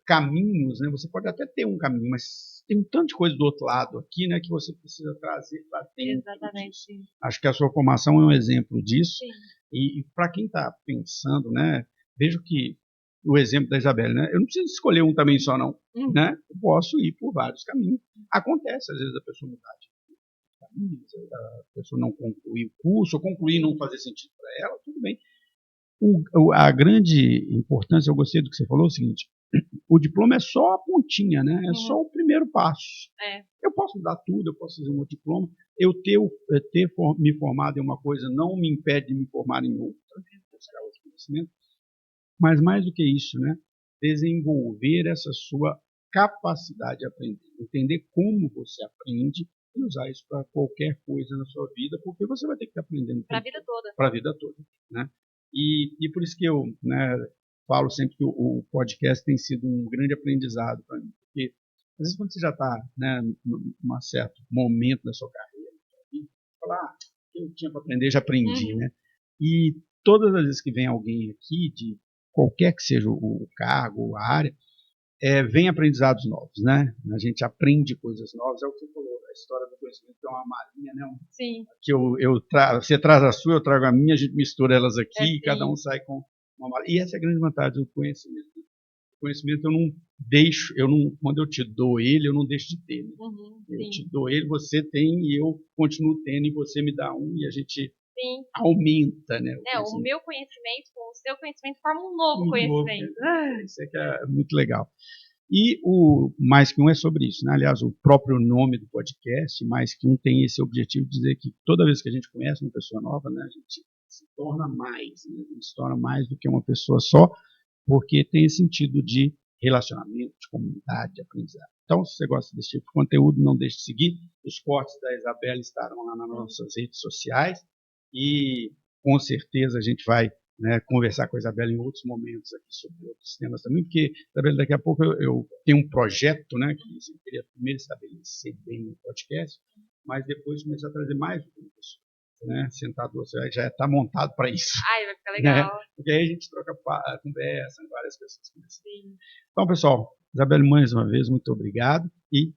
S1: Caminhos, né? Você pode até ter um caminho, mas tem um tanto de coisa do outro lado aqui, né? Que você precisa trazer para dentro.
S2: Exatamente.
S1: Acho que a sua formação é um exemplo disso.
S2: Sim.
S1: E para quem está pensando, né? Vejo que o exemplo da Isabelle, né? Eu não preciso escolher um também só, não, né? Eu posso ir por vários caminhos. Acontece às vezes a pessoa mudar de caminho, a pessoa não concluir o curso, ou concluir e não fazer sentido para ela, tudo bem. A grande importância, eu gostei do que você falou, é o seguinte: o diploma é só a pontinha, né? É só o primeiro passo. Eu posso mudar tudo, eu posso fazer um outro diploma. Eu ter me formado em uma coisa não me impede de me formar em outra, buscar outro conhecimento. Mas mais do que isso, né? Desenvolver essa sua capacidade de aprender, entender como você aprende e usar isso para qualquer coisa na sua vida, porque você vai ter que estar aprendendo
S2: para a vida toda.
S1: Para a vida toda, né? E por isso que eu, né, falo sempre que o podcast tem sido um grande aprendizado para mim, porque às vezes quando você já está, né, num certo momento da sua carreira, falar, o que eu tinha para aprender, já aprendi, né? E todas as vezes que vem alguém aqui, de qualquer que seja o cargo ou a área, vem aprendizados novos, né? A gente aprende coisas novas, é o que você falou, a história do conhecimento é uma malinha, né?
S2: Sim.
S1: Que você traz a sua, eu trago a minha, a gente mistura elas aqui e cada um sai com uma malinha. E essa é a grande vantagem do conhecimento. O conhecimento quando eu te dou ele, eu não deixo de ter. Né? Eu te dou ele, você tem e eu continuo tendo e você me dá um e a gente aumenta, né?
S2: O meu conhecimento com o seu conhecimento forma um novo conhecimento.
S1: Isso é que é muito legal. E o Mais Que Um é sobre isso, né? Aliás, o próprio nome do podcast, Mais Que Um, tem esse objetivo de dizer que toda vez que a gente conhece uma pessoa nova, né, a gente se torna mais, né? A gente se torna mais do que uma pessoa só, porque tem esse sentido de relacionamento, de comunidade, de aprendizado. Então, se você gosta desse tipo de conteúdo, não deixe de seguir. Os cortes da Isabelle estarão lá nas nossas redes sociais. E com certeza a gente vai, né, conversar com a Isabela em outros momentos aqui sobre outros temas também, porque, Isabela, daqui a pouco eu tenho um projeto, né, que eu queria primeiro estabelecer bem no podcast, mas depois começar a trazer mais pessoas, né, sentado, você já está montado para isso.
S2: Ai, vai ficar legal.
S1: Né? Porque aí a gente troca conversa, várias pessoas conversam. Sim. Então, pessoal, Isabela, mais uma vez, muito obrigado e